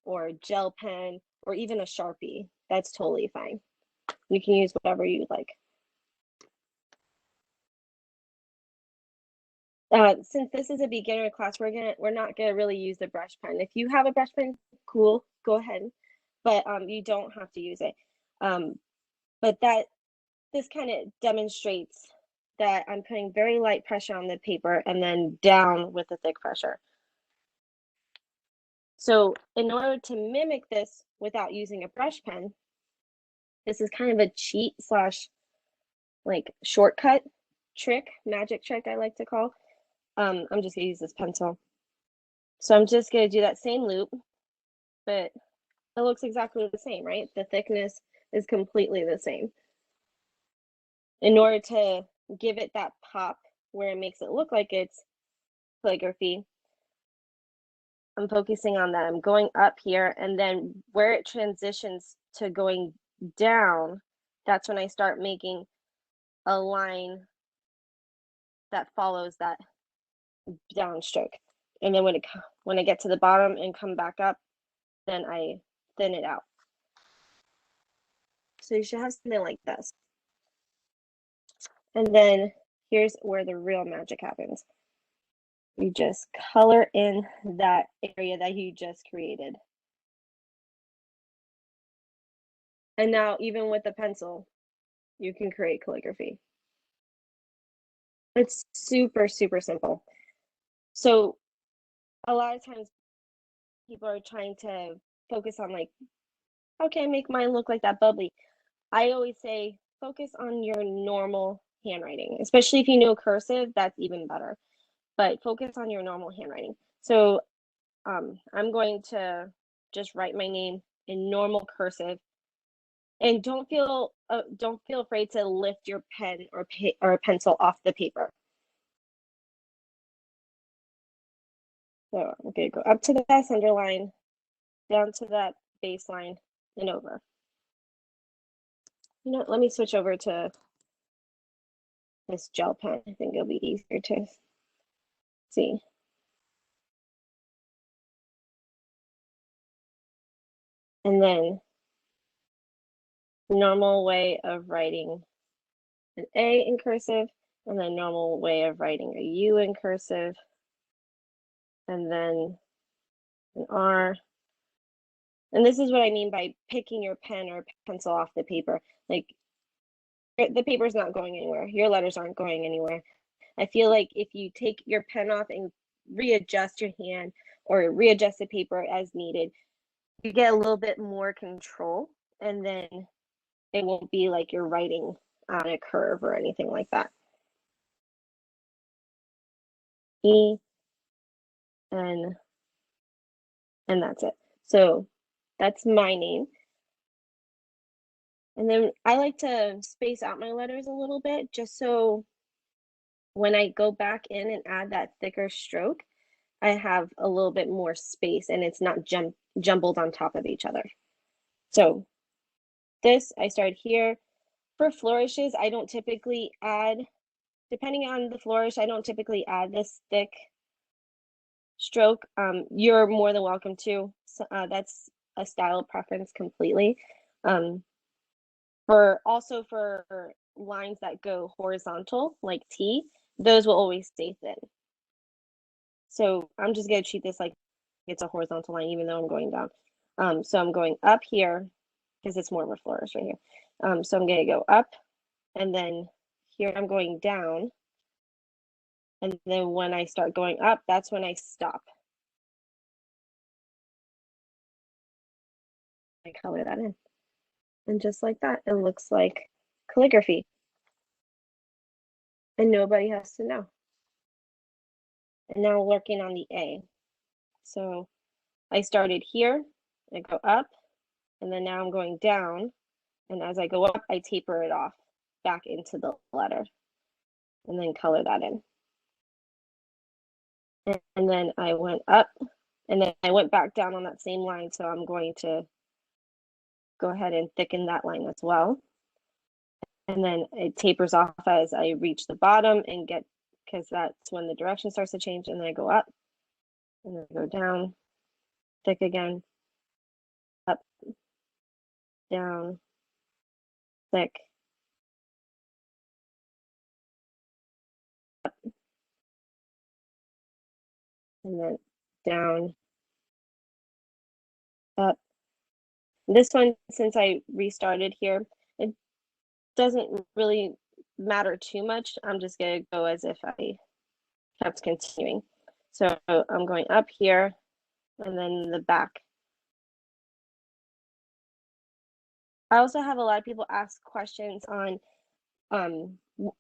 or gel pen or even a Sharpie. That's totally fine. You can use whatever you like. Since this is a beginner class, we're not gonna really use the brush pen. If you have a brush pen, cool, go ahead, but you don't have to use it. But this kind of demonstrates that I'm putting very light pressure on the paper and then down with the thick pressure. So in order to mimic this without using a brush pen, this is kind of a cheat slash like shortcut trick, magic trick I like to call. I'm just gonna use this pencil. So I'm just gonna do that same loop, but it looks exactly the same, right? The thickness is completely the same. In order to give it that pop where it makes it look like it's calligraphy, I'm focusing on that. I'm going up here, and then where it transitions to going down, that's when I start making a line that follows that downstroke. And then when I get to the bottom and come back up, then I thin it out. So you should have something like this. And then here's where the real magic happens. You just color in that area that you just created. And now even with a pencil, you can create calligraphy. It's super, super simple. So a lot of times people are trying to focus on like, how can I make mine look like that bubbly? I always say focus on your normal handwriting, especially if you know cursive, that's even better. But focus on your normal handwriting. So I'm going to just write my name in normal cursive, and don't feel afraid to lift your pen or a pencil off the paper. So I'm going to go up to the center line, down to that baseline, and over. You know, let me switch over to this gel pen. I think it'll be easier to see. And then normal way of writing an A in cursive, and then normal way of writing a U in cursive, and then an R. And this is what I mean by picking your pen or pencil off the paper. Like the paper's not going anywhere. Your letters aren't going anywhere. I feel like if you take your pen off and readjust your hand or readjust the paper as needed, you get a little bit more control, and then it won't be like you're writing on a curve or anything like that. E, and that's it. So that's my name. And then I like to space out my letters a little bit just so when I go back in and add that thicker stroke, I have a little bit more space and it's not jumbled on top of each other. So this, I started here. For flourishes, I don't typically add, depending on the flourish, I don't typically add this thick stroke. You're more than welcome to. So, that's a style preference completely. For lines that go horizontal, like T, those will always stay thin. So I'm just gonna treat this like it's a horizontal line, even though I'm going down. So I'm going up here because it's more of a flourish right here. So I'm gonna go up, and then here I'm going down. And then when I start going up, that's when I stop. I color that in. And just like that, it looks like calligraphy. And nobody has to know. And now we're working on the A. So I started here, I go up, and then now I'm going down. And as I go up, I taper it off back into the letter and then color that in. And then I went up, and then I went back down on that same line. So I'm going to go ahead and thicken that line as well. And then it tapers off as I reach the bottom and get, because that's when the direction starts to change. And then I go up, and then I go down, thick again, up, down, thick, up, and then down, up. This one, since I restarted here, it doesn't really matter too much. I'm just gonna go as if I kept continuing. So I'm going up here and then the back. I also have a lot of people ask questions on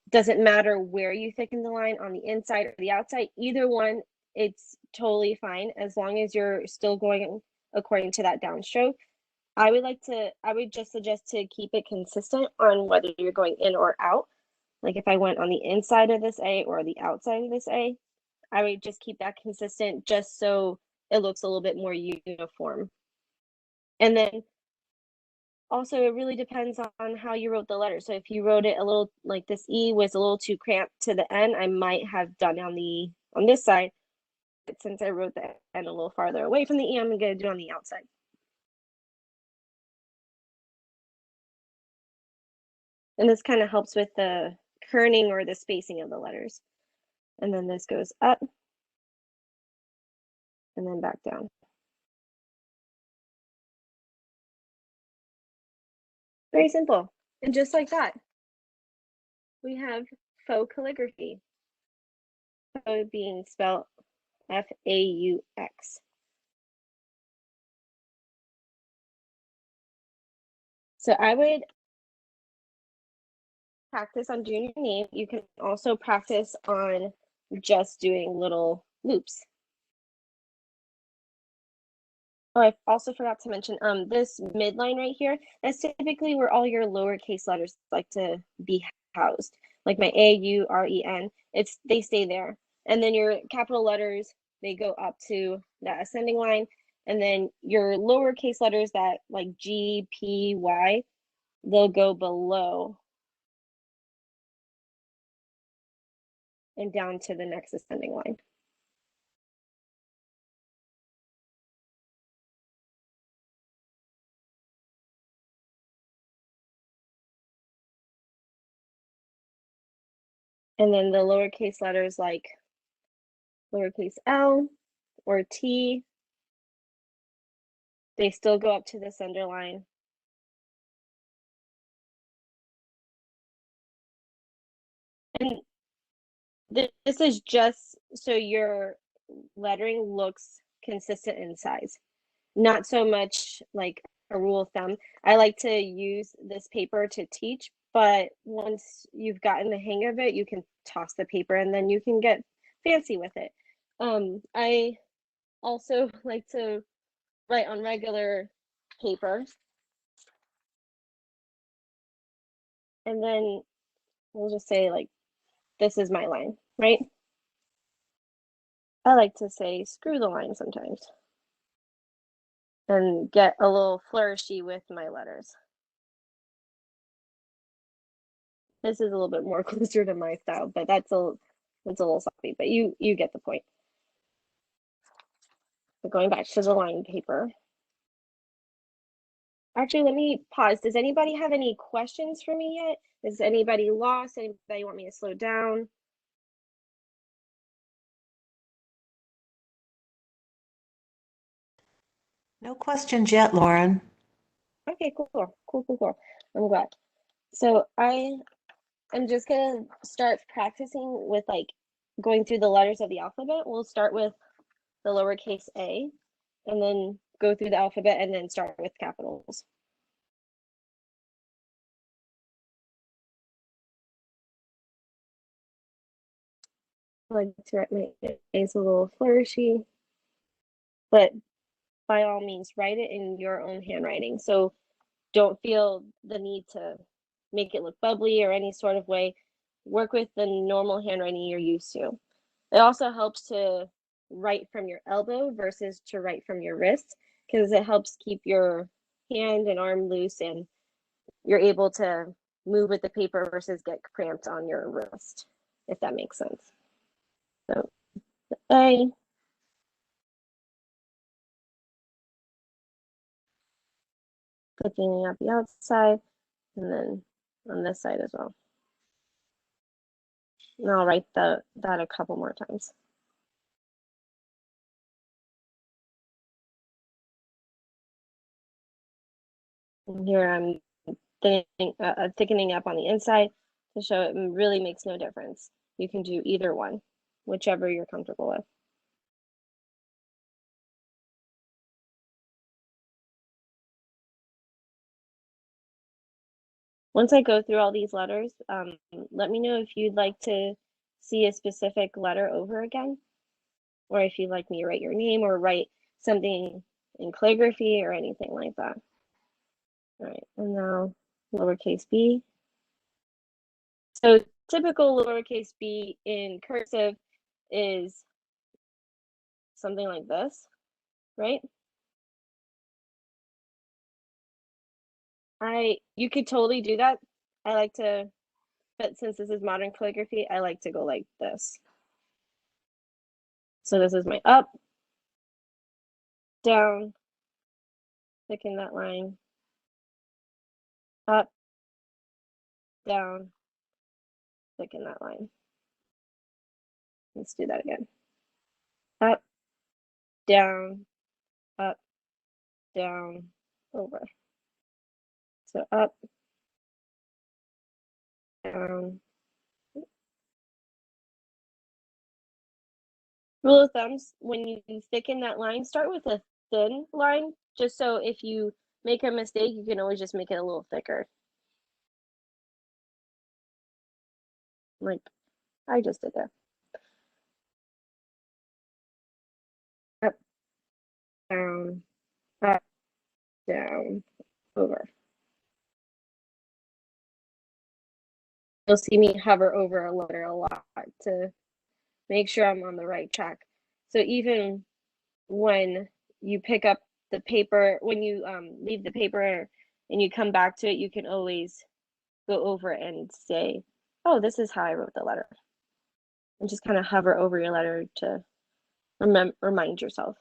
does it matter where you thicken the line, on the inside or the outside? Either one, it's totally fine as long as you're still going according to that downstroke. I would just suggest to keep it consistent on whether you're going in or out. Like if I went on the inside of this A or the outside of this A, I would just keep that consistent just so it looks a little bit more uniform. And then also, it really depends on how you wrote the letter. So if you wrote it a little like this E was a little too cramped to the N, I might have done on this side. But since I wrote the N a little farther away from the E, I'm gonna do it on the outside. And this kind of helps with the kerning or the spacing of the letters. And then this goes up and then back down. Very simple. And just like that, we have faux calligraphy. Faux being spelled F-A-U-X. So I would practice on doing your name. You can also practice on just doing little loops. Oh, I also forgot to mention this midline right here, that's typically where all your lowercase letters like to be housed. Like my A, U, R, E, N, they stay there. And then your capital letters, they go up to that ascending line. And then your lowercase letters that like G, P, Y, they'll go below and down to the next ascending line. And then the lowercase letters like lowercase L or T, they still go up to the center line. And this is just so your lettering looks consistent in size, not so much like a rule of thumb. I like to use this paper to teach, but once you've gotten the hang of it, you can toss the paper and then you can get fancy with it. I also like to write on regular paper. And then we'll just say like, this is my line, right? I like to say screw the line sometimes and get a little flourishy with my letters. This is a little bit more closer to my style, but that's a little sloppy, but you get the point. So going back to the line paper. Actually, let me pause. Does anybody have any questions for me yet? Is anybody lost? Anybody want me to slow down? No questions yet, Lauren. Okay, cool. I'm glad. So I'm just gonna start practicing with like going through the letters of the alphabet. We'll start with the lowercase a and then go through the alphabet and then start with capitals. I like to write my A's a little flourishy, but by all means, write it in your own handwriting. So don't feel the need to make it look bubbly or any sort of way. Work with the normal handwriting you're used to. It also helps to write from your elbow versus to write from your wrist because it helps keep your hand and arm loose and you're able to move with the paper versus get cramped on your wrist, if that makes sense. So A, thickening up the outside, and then on this side as well. And I'll write that a couple more times. And here I'm thickening up on the inside to show it really makes no difference. You can do either one, whichever you're comfortable with. Once I go through all these letters, let me know if you'd like to see a specific letter over again, or if you'd like me to write your name or write something in calligraphy or anything like that. All right, and now lowercase b. So typical lowercase b in cursive is something like this, right? You could totally do that. I like to, but since this is modern calligraphy, I like to go like this. So this is my up, down, thicken that line, up, down, thicken that line. Let's do that again. Up, down, over. So up, down. Rule of thumbs, when you thicken that line, start with a thin line, just so if you make a mistake, you can always just make it a little thicker. Like I just did there. Up, down, over. You'll see me hover over a letter a lot to make sure I'm on the right track. So even when you pick up the paper, when you leave the paper and you come back to it, you can always go over and say, oh, this is how I wrote the letter. And just kind of hover over your letter to remind yourself.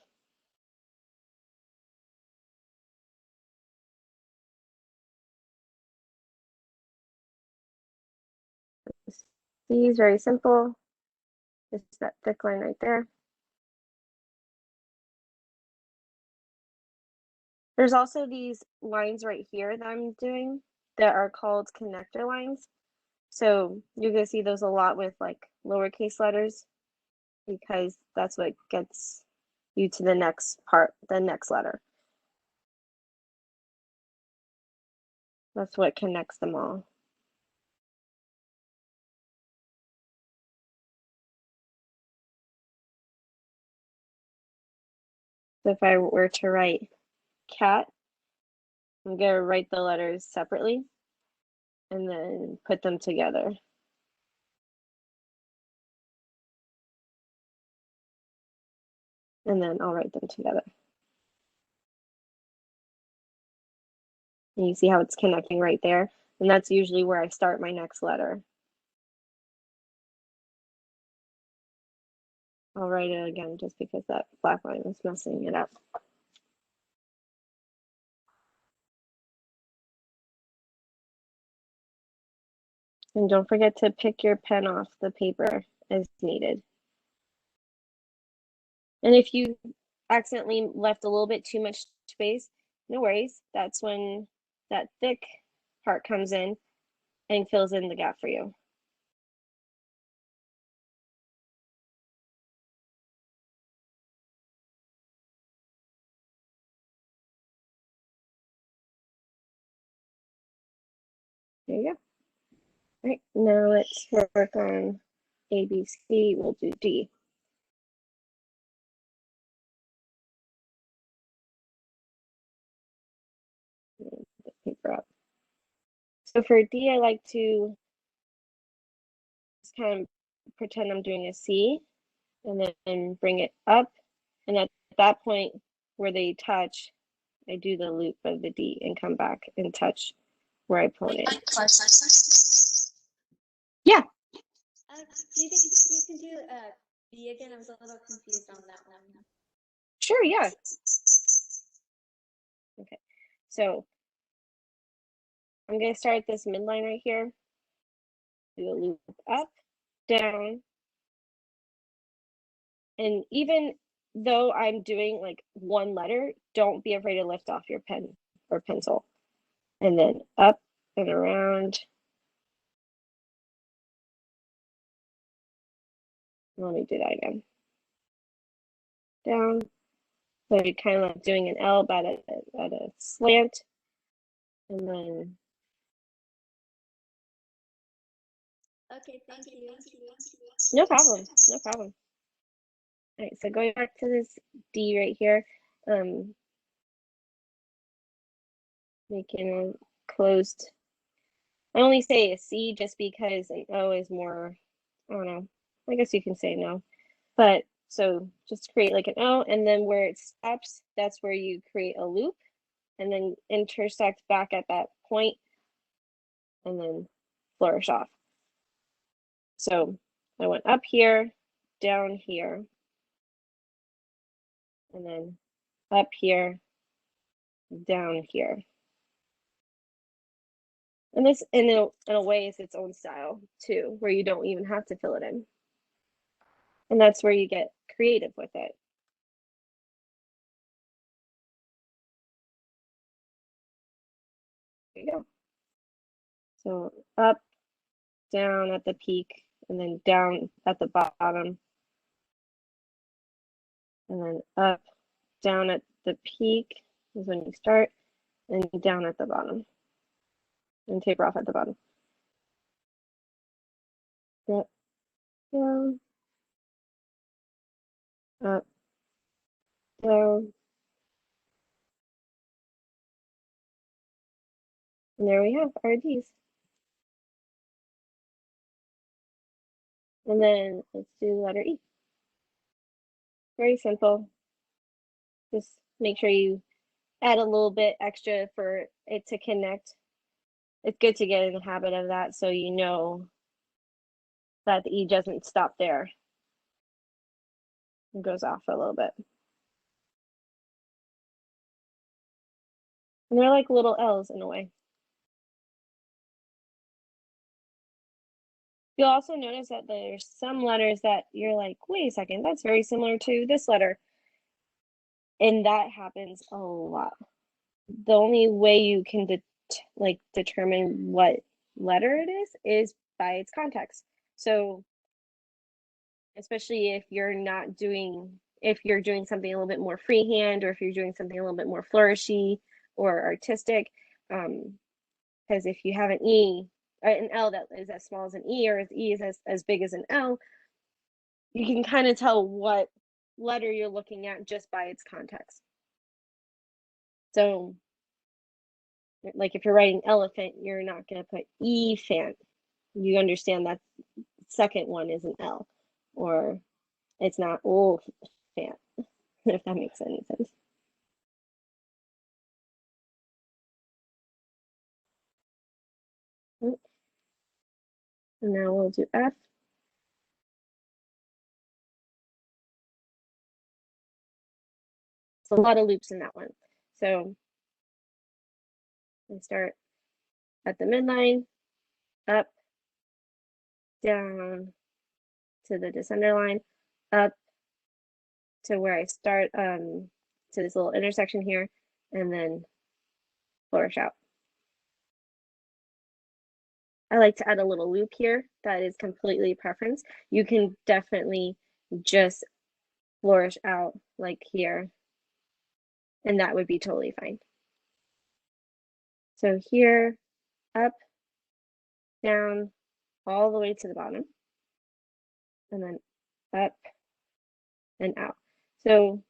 C is very simple. Just that thick line right there. There's also these lines right here that I'm doing that are called connector lines. So you're gonna see those a lot with like lowercase letters because that's what gets you to the next part, the next letter. That's what connects them all. So if I were to write cat, I'm gonna write the letters separately and then put them together. And then I'll write them together. And you see how it's connecting right there? And that's usually where I start my next letter. I'll write it again just because that black line is messing it up. And don't forget to pick your pen off the paper as needed. And if you accidentally left a little bit too much space, no worries. That's when that thick part comes in and fills in the gap for you. There you go. All right, now let's work on A, B, C. We'll do D. The paper up. So for D, I like to just kind of pretend I'm doing a C and then bring it up. And at that point where they touch, I do the loop of the D and come back and touch where I pointed. Yeah. Do you think you can do B again? I was a little confused on that one. Sure, yeah. Okay, so I'm going to start at this midline right here. Do a loop up, down. And even though I'm doing like one letter, don't be afraid to lift off your pen or pencil. And then up and around. Let me do that again. Down. So you're kind of like doing an L but at a slant. And then Okay, thank you. no problem. No problem. All right, so going back to this D right here, making a closed. I only say a C just because an O is more, I don't know. I guess you can say no. But so just create like an O, and then where it stops, that's where you create a loop and then intersect back at that point and then flourish off. So I went up here, down here, and then up here, down here. And this, in a way, is its own style too, where you don't even have to fill it in. And that's where you get creative with it. There you go. So up, down at the peak, and then down at the bottom. And then up, down at the peak is when you start, and down at the bottom. And taper off at the bottom. Up, down, up, down. And there we have our Ds. And then let's do letter E. Very simple. Just make sure you add a little bit extra for it to connect. It's good to get in the habit of that so you know that the E doesn't stop there. It goes off a little bit. And they're like little L's in a way. You'll also notice that there's some letters that you're like, wait a second, that's very similar to this letter. And that happens a lot. The only way you can determine what letter it is by its context. So especially if you're doing something a little bit more freehand, or if you're doing something a little bit more flourishy or artistic, because if you have an E or an L that is as small as an E, or E is as big as an L, you can kind of tell what letter you're looking at just by its context. So like if you're writing elephant, you're not going to put E-phant. You understand that second one is an L, or it's not O-phant, if that makes any sense. And now we'll do F. It's a lot of loops in that one. So I start at the midline, up, down to the descender line, up to where I start to this little intersection here, and then flourish out. I like to add a little loop here. That is completely preference. You can definitely just flourish out like here, and that would be totally fine. So here, up, down, all the way to the bottom, and then up and out. So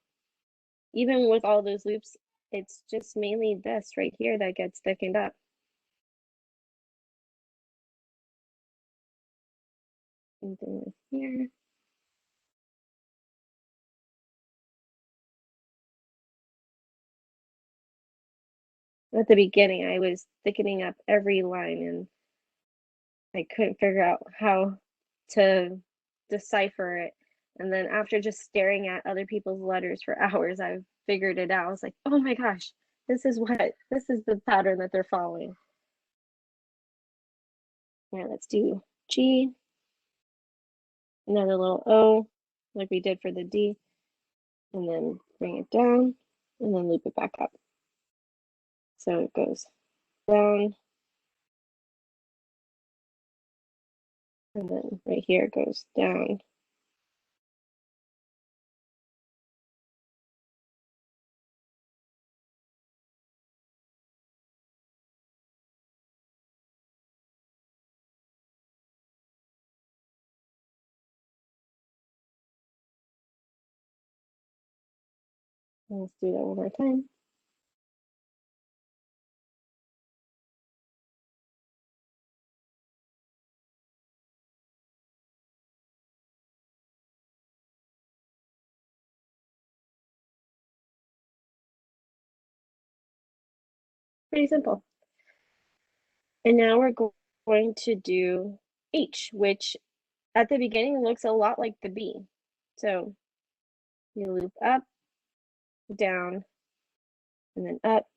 even with all those loops, it's just mainly this right here that gets thickened up. Something with here. At the beginning, I was thickening up every line and I couldn't figure out how to decipher it. And then after just staring at other people's letters for hours, I figured it out. I was like, oh my gosh, this is the pattern that they're following. All right, let's do G, another little O, like we did for the D, and then bring it down, and then loop it back up. So it goes down, and then right here it goes down. Let's do that one more time. Pretty simple. And now we're going to do H, which at the beginning looks a lot like the B. So you loop up, down, and then up,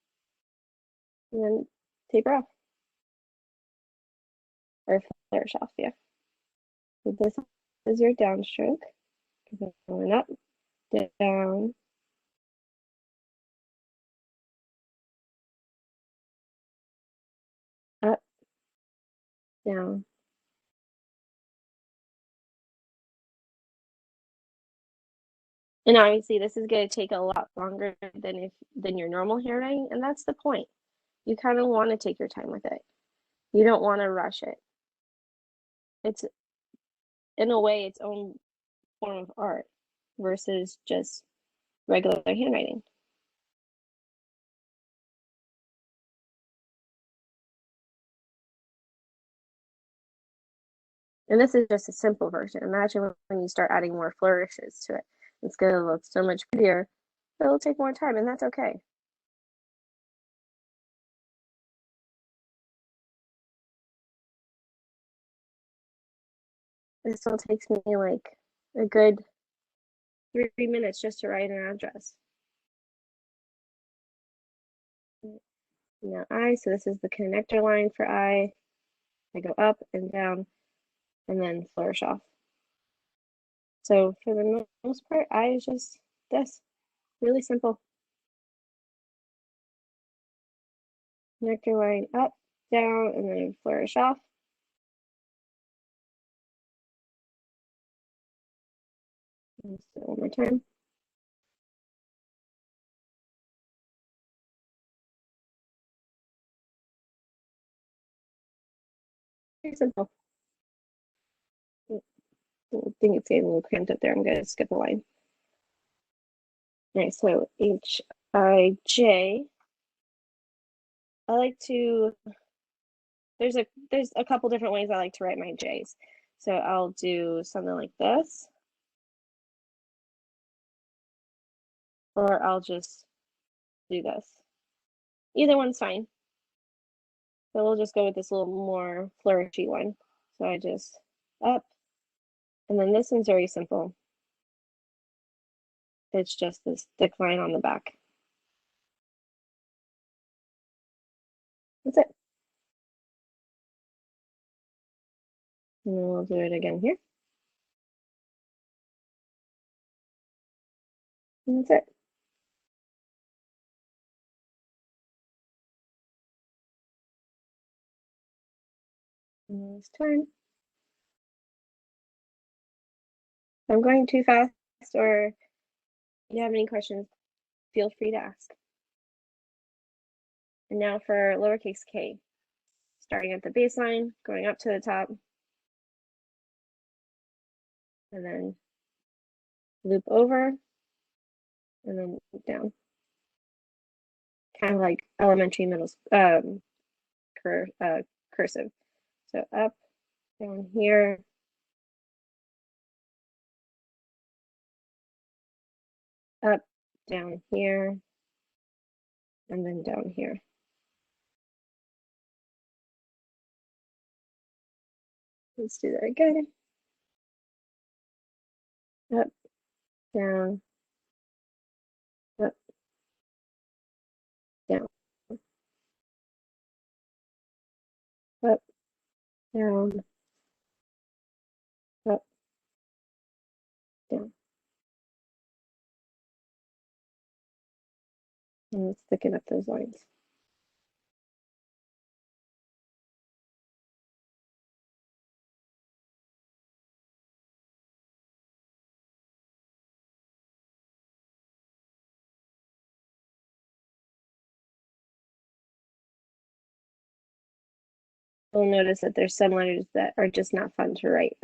and then taper off. Or flourish off, yeah. So this is your downstroke. Going up, down, up, down. And obviously this is going to take a lot longer than your normal handwriting, and that's the point. You kind of want to take your time with it. You don't want to rush it. It's in a way its own form of art versus just regular handwriting. And this is just a simple version. Imagine when you start adding more flourishes to it. It's going to look so much prettier, but it'll take more time, and that's okay. It still takes me like a good 3 minutes just to write an address. Now I, so this is the connector line for I. I go up and down and then flourish off. So for the most part, I is just this, really simple. Connector line up, down, and then flourish off. Let's do it one more time. Very simple. I think it's getting a little cramped up there. I'm going to skip a line. All right, so H-I-J. I like to, there's a couple different ways I like to write my J's. So I'll do something like this. Or I'll just do this. Either one's fine. So we'll just go with this little more flourishy one. So I just up, and then this one's very simple. It's just this thick line on the back. That's it. And then we'll do it again here. And that's it. And this time. If I'm going too fast or you have any questions, feel free to ask. And now for lowercase k, starting at the baseline, going up to the top, and then loop over, and then loop down. Kind of like elementary middle cursive. So up, down here, up, down here, and then down here. Let's do that again. Up, down, up, down, up, down, up, down. And let's thicken up those lines. You'll notice that there's some letters that are just not fun to write.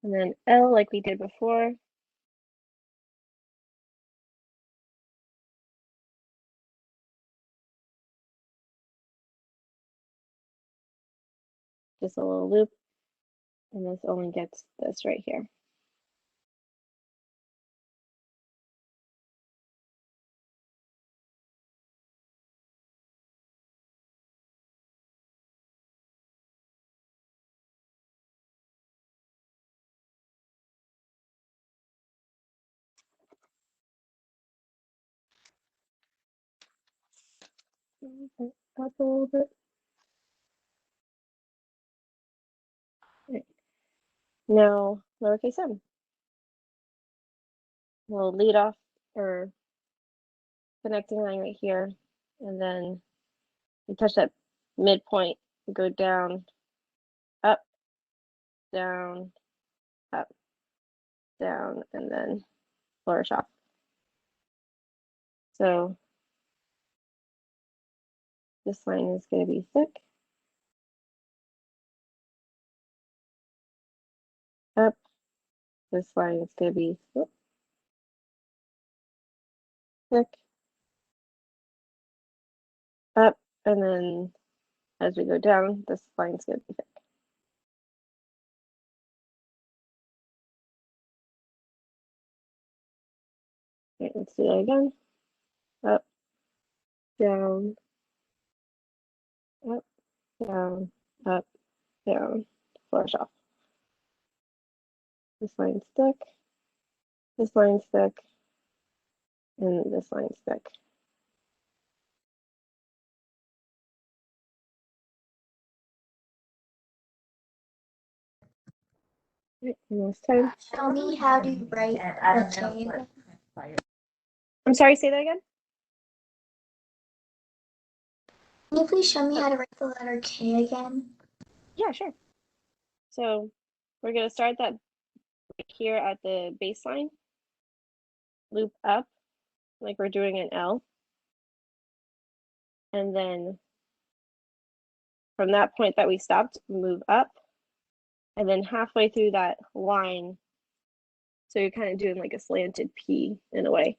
And then L like we did before. Just a little loop. And this only gets this right here. Up a little bit. Right. Now, lowercase m. We'll lead off or connecting line right here, and then we touch that midpoint, go down, up, down, up, down, and then flourish off. So this line is going to be thick, up. This line is going to be thick, up, and then as we go down, this line is going to be thick. Okay, let's do that again. Up, down, up, down, up, down, flourish off. This line's thick, this line's thick, and this line's thick. Right, and this time. Show me how to write a K. I'm sorry, say that again? Can you please show me how to write the letter K again? Yeah, sure. So we're going to start that right here at the baseline, loop up like we're doing an L. And then from that point that we stopped, move up. And then halfway through that line, so you're kind of doing like a slanted P in a way,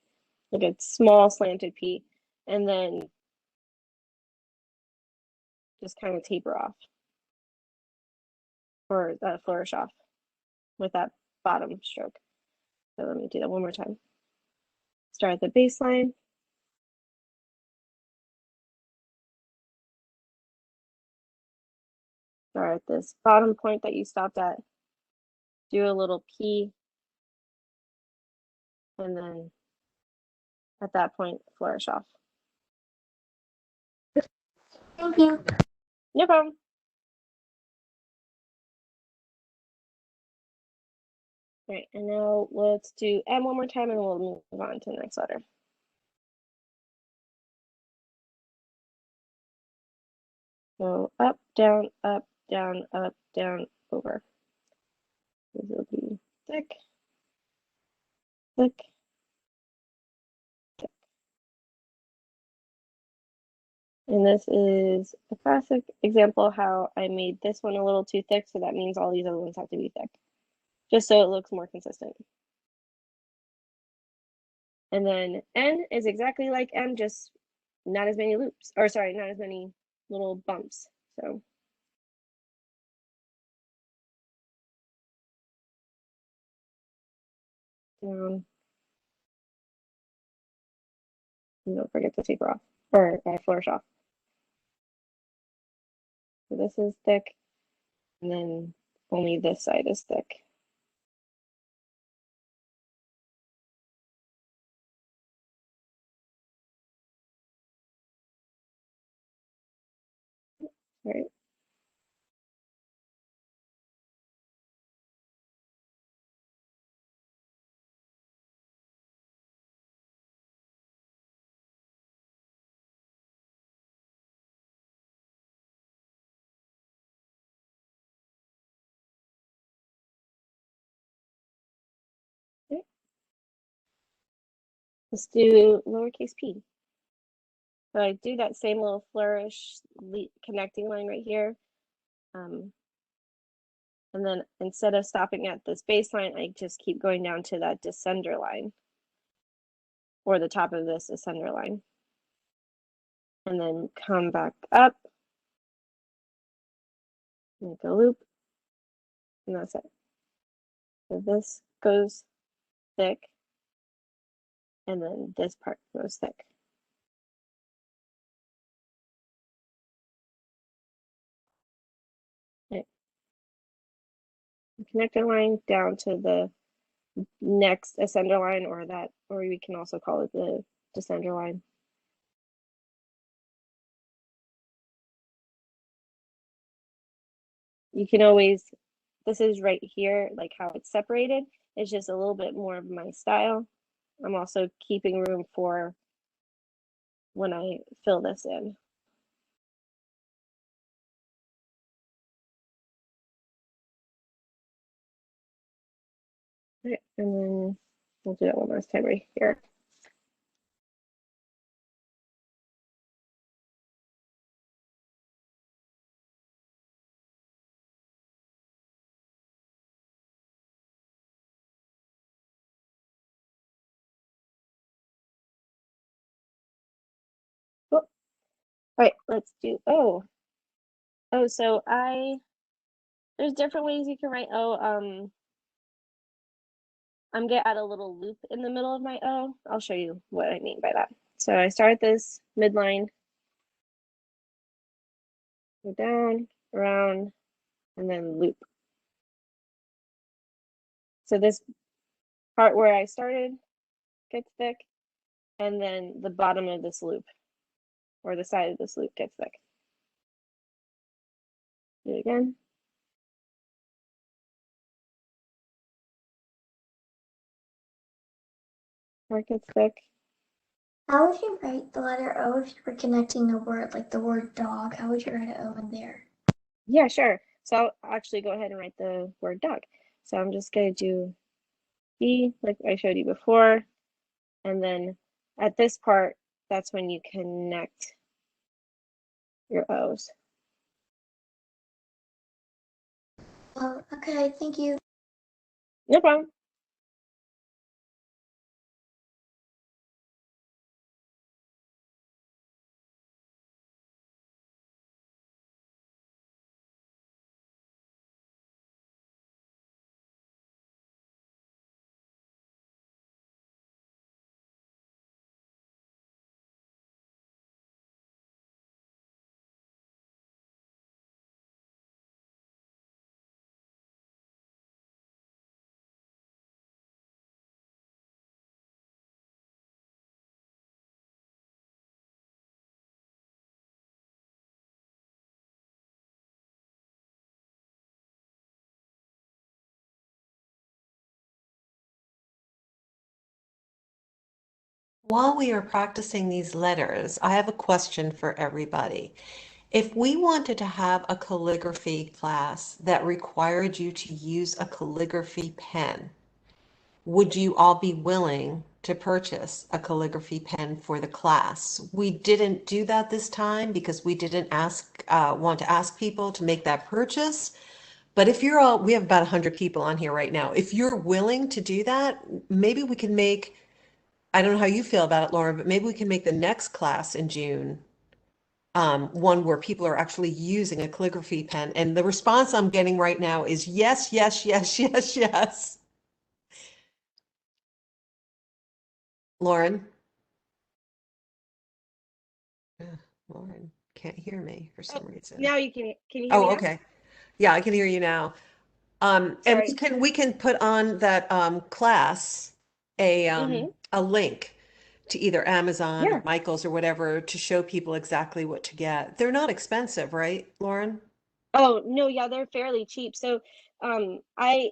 like a small slanted P. And then just kind of taper off or flourish off with that bottom stroke. So let me do that one more time. Start at the baseline. Start at this bottom point that you stopped at. Do a little P. And then at that point, flourish off. Thank you. No problem. All right, and now let's do M one more time and we'll move on to the next letter. So up, down, over. This will be thick, thick, thick. And this is a classic example how I made this one a little too thick, so that means all these other ones have to be thick, just so it looks more consistent. And then N is exactly like M, just not as many loops, or sorry, not as many little bumps. So down. And don't forget to taper off, or flourish off. So this is thick, and then only this side is thick. right? Okay. Let's do lowercase p. So I do that same little flourish connecting line right here. And then instead of stopping at this baseline, I just keep going down to that descender line, or the top of this ascender line. And then come back up, make a loop, and that's it. So this goes thick, and then this part goes thick. Okay. Connector line down to the next ascender line, or we can also call it the descender line. You can always, this is right here, like how it's separated. It's just a little bit more of my style. I'm also keeping room for when I fill this in. Okay, and then we'll do that one last time right here. Oh, all right, let's do so there's different ways you can write I'm gonna add a little loop in the middle of my O. I'll show you what I mean by that. So I start this midline, go down, around, and then loop. So this part where I started gets thick, and then the bottom of this loop, or the side of this loop, gets thick. Do it again. Part gets thick. How would you write the letter O if you were connecting a word like the word dog? How would you write an O in there? Yeah, sure. So I'll actually go ahead and write the word dog. So I'm just gonna do E like I showed you before. And then at this part, that's when you connect your O's. Oh, okay, thank you. No problem. While we are practicing these letters, I have a question for everybody. If we wanted to have a calligraphy class that required you to use a calligraphy pen, would you all be willing to purchase a calligraphy pen for the class? We didn't do that this time because we didn't want to ask people to make that purchase. But if you're all, we have about 100 people on here right now. If you're willing to do that, maybe we can make, I don't know how you feel about it, Lauren, but maybe we can make the next class in June one where people are actually using a calligraphy pen. And the response I'm getting right now is yes, yes, yes, yes, yes. Lauren? Lauren can't hear me for some reason. Now you can you hear me Oh, now? okay. Yeah, I can hear you now. And Sorry. we can put on that class Mm-hmm. a link to either Amazon Yeah. or Michael's or whatever to show people exactly what to get. They're not expensive, right, Lauren? Oh, no, yeah, they're fairly cheap. So, I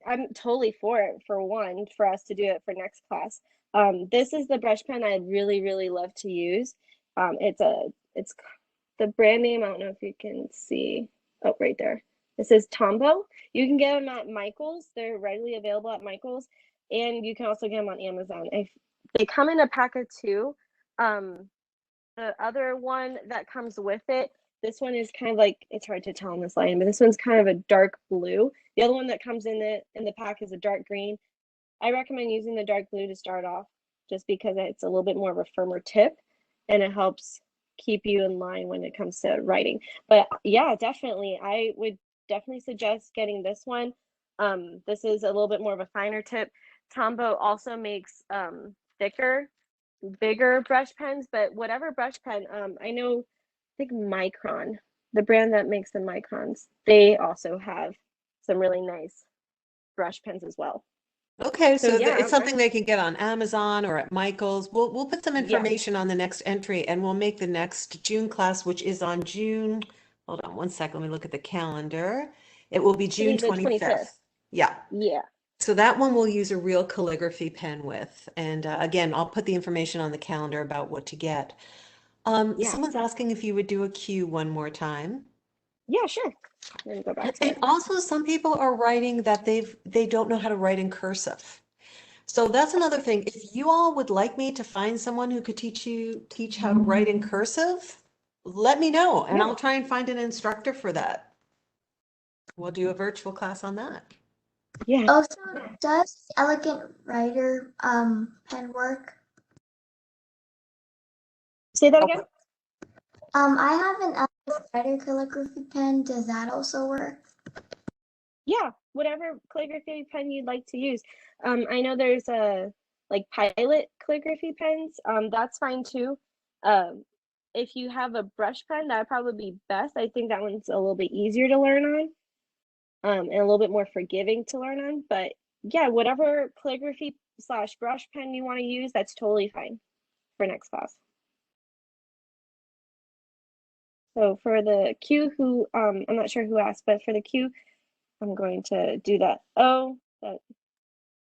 I'm totally for it for one, for us to do it for next class. This is the brush pen I'd really, really love to use. It's the brand name, I don't know if you can see. Oh, right there. This is Tombow. You can get them at Michael's. They're readily available at Michael's, and you can also get them on Amazon. If they come in a pack of two. The other one that comes with it, this one is kind of like, it's hard to tell in this lighting, but this one's kind of a dark blue. The other one that comes in the pack is a dark green. I recommend using the dark blue to start off, just because it's a little bit more of a firmer tip, and it helps keep you in line when it comes to writing. But yeah, definitely, I would definitely suggest getting this one. This is a little bit more of a finer tip. Tombow also makes thicker, bigger brush pens, but whatever brush pen, I know, I think Micron, the brand that makes the Microns, they also have some really nice brush pens as well. Okay, So so yeah, it's something they can get on Amazon or at Michael's. We'll put some yeah, information on the next entry and we'll make the next June class, which is on June. Hold on one second. Let me look at the calendar. It will be I June believe the 25th. 25th. Yeah. Yeah, So that one we'll use a real calligraphy pen with. And again, I'll put the information on the calendar about what to get. yeah, Someone's asking if you would do a Q one more time. yeah, sure. Let me go back to And it. also some people are writing that they don't know how to write in cursive. So that's another thing. If you all would like me to find someone who could teach how to write in cursive, let me know and Yeah, I'll try and find an instructor for that. We'll do a virtual class on that. yeah. Also, does Elegant Writer pen work? Say that again. I have an Elegant Writer calligraphy pen. Does that also work? Yeah, whatever calligraphy pen you'd like to use. I know there's a like Pilot calligraphy pens. That's fine too. If you have a brush pen, that'd probably be best. I think that one's a little bit easier to learn on, and a little bit more forgiving to learn on. But yeah, whatever calligraphy slash brush pen you want to use, that's totally fine for next class. So for the Q, who I'm not sure who asked, but for the Q, I'm going to do that O, that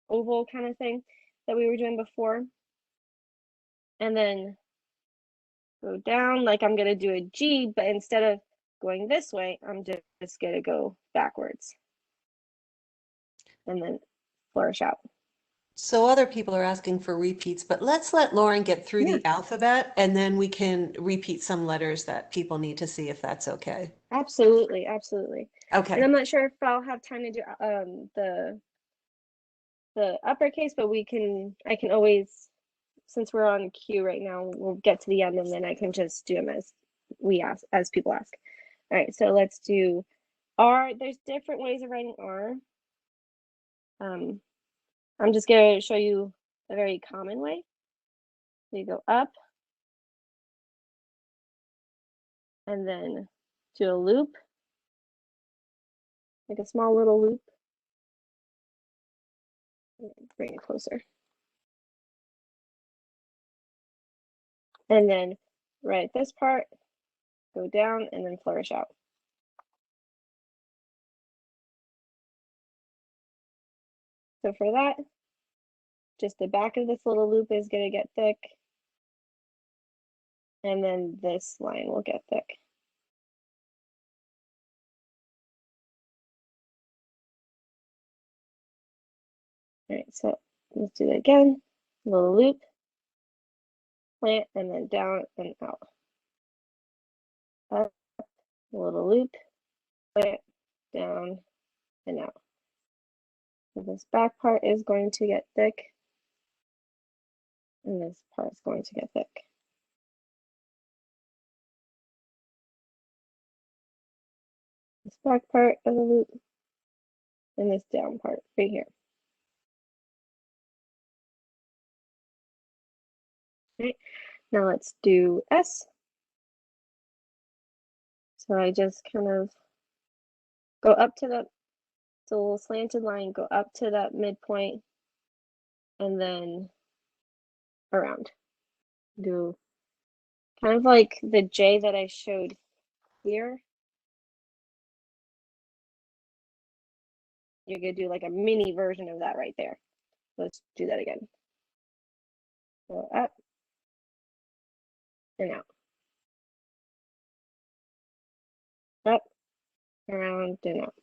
oval kind of thing that we were doing before. And then go down like I'm gonna do a G, but instead of going this way, I'm just gonna go backwards. And then flourish out. So other people are asking for repeats, but let's let Lauren get through Yeah, the alphabet and then we can repeat some letters that people need to see if that's okay. absolutely, absolutely. And Okay. I'm not sure if I'll have time to do the uppercase, but I can always, since we're on Q right now, we'll get to the end and then I can just do them as people ask. All right, so let's do R. There's different ways of writing R. I'm just going to show you a very common way. So you go up and then do a loop, like a small little loop. Bring it closer. And then right this part, go down and then flourish out. So for that, just the back of this little loop is going to get thick. And then this line will get thick. All right, so let's do it again. Little loop, plant, and then down and out. Up, a little loop, plant, down, and out. So this back part is going to get thick, and this part is going to get thick. This back part of the loop, and this down part right here. Right, now let's do S. So I just kind of go up to the, it's a little slanted line, go up to that midpoint, and then around. Do kind of like the J that I showed here. You're gonna do like a mini version of that right there. Let's do that again. Go up and out. Up, around, and out.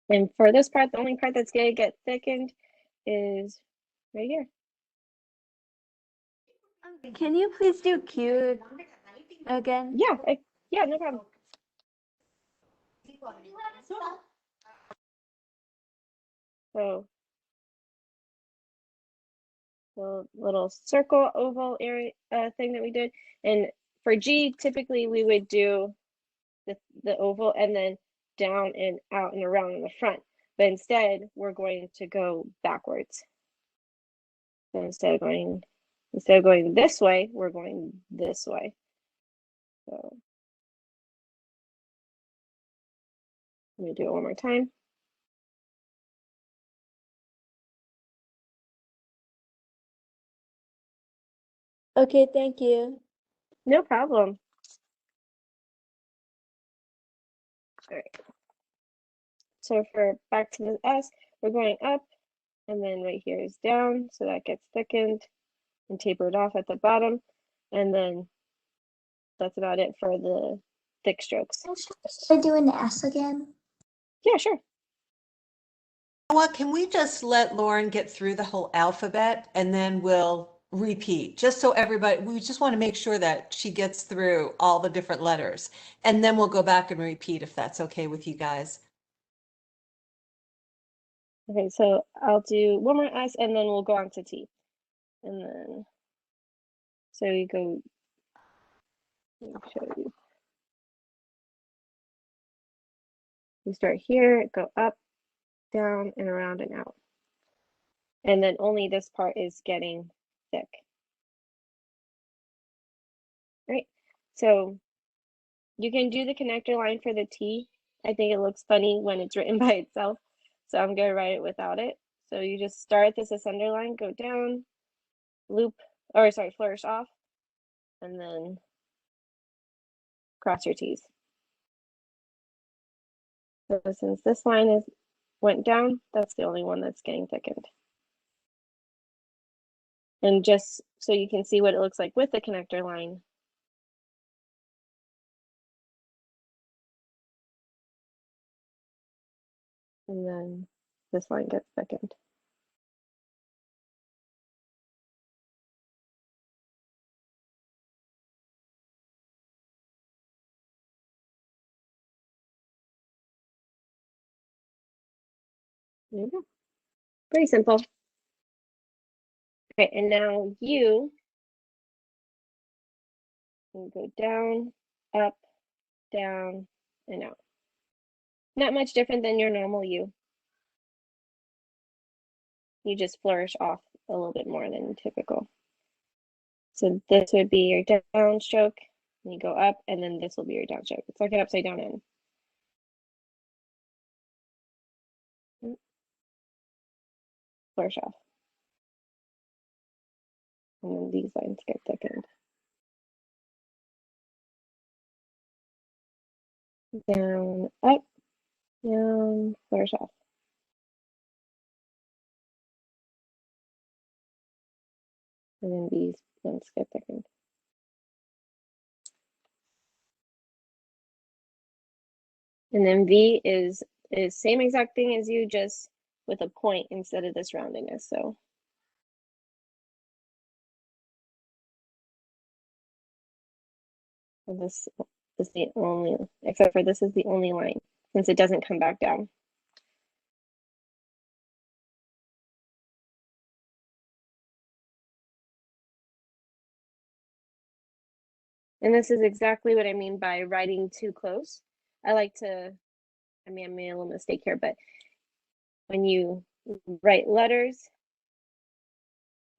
And for this part, the only part that's gonna get thickened is right here. Can you please do Q again? Yeah, yeah, no problem. So the little circle oval area thing that we did, and for G, typically we would do the oval and then down and out and around in the front. But instead, we're going to go backwards. So instead of going this way, we're going this way. So let me do it one more time. Okay, thank you. No problem. All right. So for back to the S, we're going up, and then right here is down, so that gets thickened and tapered off at the bottom, and then that's about it for the thick strokes. Are doing the S again? Yeah, sure. What, can we just let Lauren get through the whole alphabet and then we'll repeat, just so everybody, we just want to make sure that she gets through all the different letters. And then we'll go back and repeat if that's okay with you guys. Okay, so I'll do one more S and then we'll go on to T. And then, so you go, let me show you. You start here, go up, down, and around and out. And then only this part is getting thick. Right? So you can do the connector line for the T. I think it looks funny when it's written by itself. So I'm going to write it without it. So you just start this ascender line, go down, loop, or sorry, flourish off, and then cross your T's. So since this line went down, that's the only one that's getting thickened. And just so you can see what it looks like with the connector line. And then this line gets thickened. There you go. Pretty simple. Okay, and now you can go down, up, down, and out. Not much different than your normal U. You just flourish off a little bit more than typical. So this would be your down stroke, and you go up, and then this will be your down stroke. It's like an upside down N. Flourish off. And then these lines get thickened. Down, up, down, flourish off. And then these ones get thickened. And then V is same exact thing as you, just with a point instead of this roundedness. So this is the only, except for this is the only line since it doesn't come back down. And this is exactly what I mean by writing too close. I like to, I mean, I made a little mistake here, but when you write letters,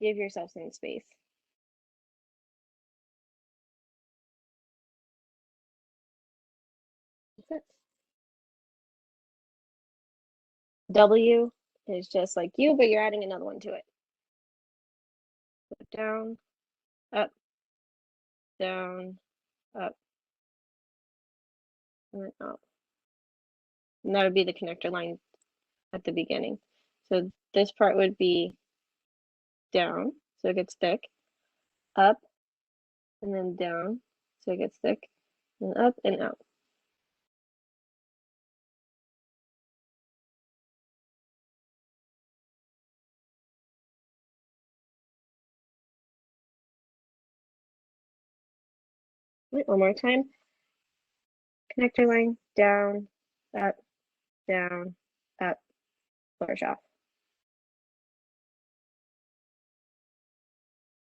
give yourself some space. That's it. W is just like you, but you're adding another one to it. down, up, down, up, and then up. And that would be the connector line at the beginning. So this part would be down, so it gets thick, up, and then down, so it gets thick, and up and out. Wait, one more time. Connector line, down, up, flourish off.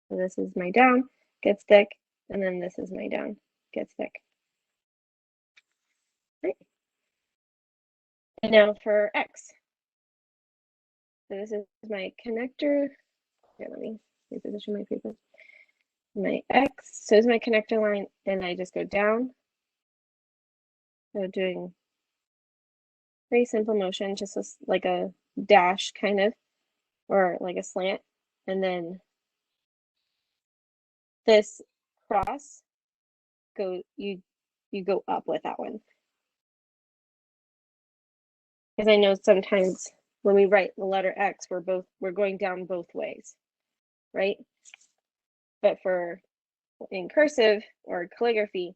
So this is my down, gets thick, and then this is my down, gets thick. Right. And now for X. So this is my connector. Here, let me reposition my paper. My X, so this is my connector line, and I just go down. So doing very simple motion, just like a dash kind of, or like a slant. And then this cross, you go up with that one. Because I know sometimes when we write the letter X, we're going down both ways, right? But in cursive or calligraphy,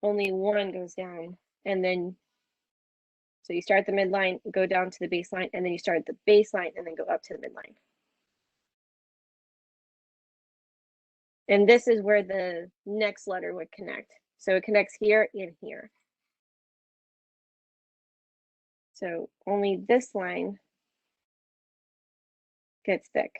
only one goes down, and then so you start the midline, go down to the baseline, and then you start the baseline and then go up to the midline. And this is where the next letter would connect. So it connects here and here. So only this line gets thick.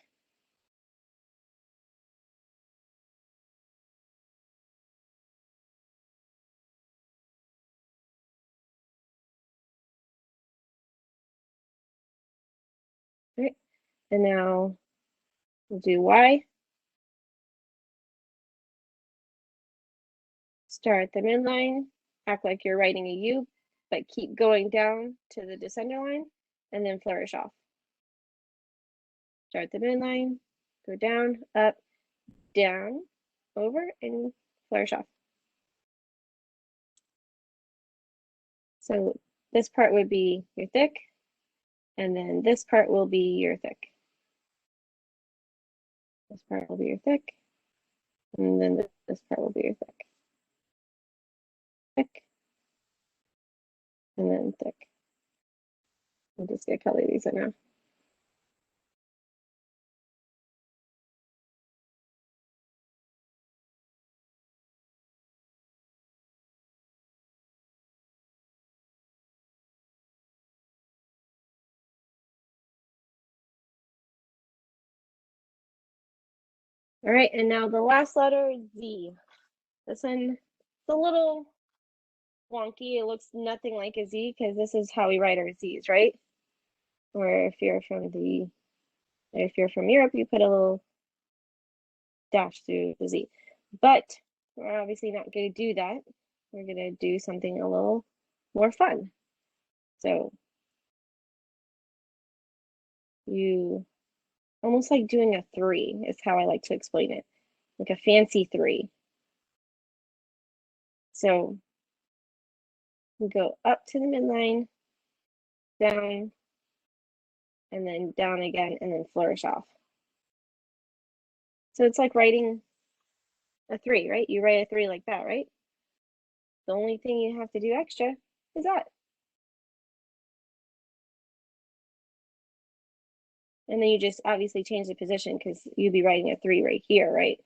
Right. And now we'll do Y. Start the midline, act like you're writing a U, but keep going down to the descender line and then flourish off. Start the midline, go down, up, down, over, and flourish off. So this part would be your thick, and then this part will be your thick. This part will be your thick, and then this part will be your thick. Thick, and then thick. I'm just gonna color these in now. All right, and now the last letter, Z. This one, it's a little wonky. It looks nothing like a Z because this is how we write our Z's, right? Or if you're from Europe, you put a little dash through the Z. But we're obviously not going to do that. We're going to do something a little more fun. So you almost like doing a 3 is how I like to explain it, like a fancy 3. So we go up to the midline, down, and then down again, and then flourish off. So it's like writing a 3, right? You write a 3 like that, right? The only thing you have to do extra is that. And then you just obviously change the position because you'd be writing a 3 right here, right?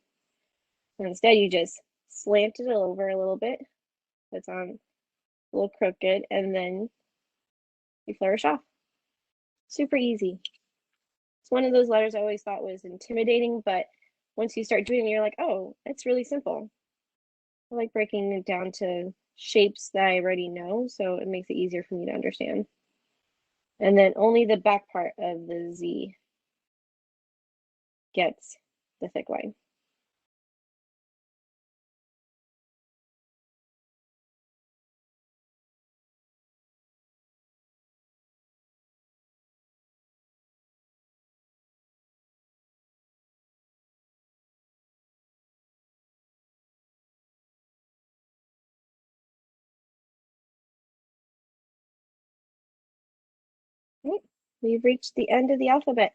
So instead you just slant it over a little bit. It's on a little crooked, and then you flourish off. Super easy. It's one of those letters I always thought was intimidating, but once you start doing it, you're like, oh, it's really simple. I like breaking it down to shapes that I already know, so it makes it easier for me to understand. And then only the back part of the Z gets the thick line. we've reached the end of the alphabet.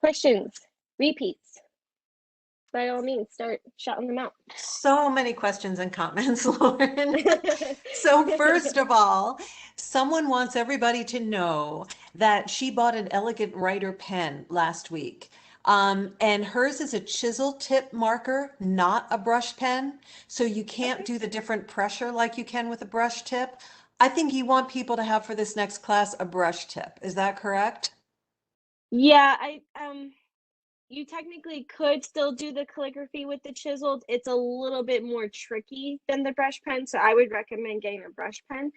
Questions, repeats. By all means, start shouting them out. So many questions and comments, Lauren. So first of all, someone wants everybody to know that she bought an Elegant Writer pen last week. And hers is a chisel tip marker, not a brush pen. So you can't do the different pressure like you can with a brush tip. I think you want people to have for this next class a brush tip. Is that correct? Yeah, you technically could still do the calligraphy with the chiseled. It's a little bit more tricky than the brush pen, so I would recommend getting a brush pen.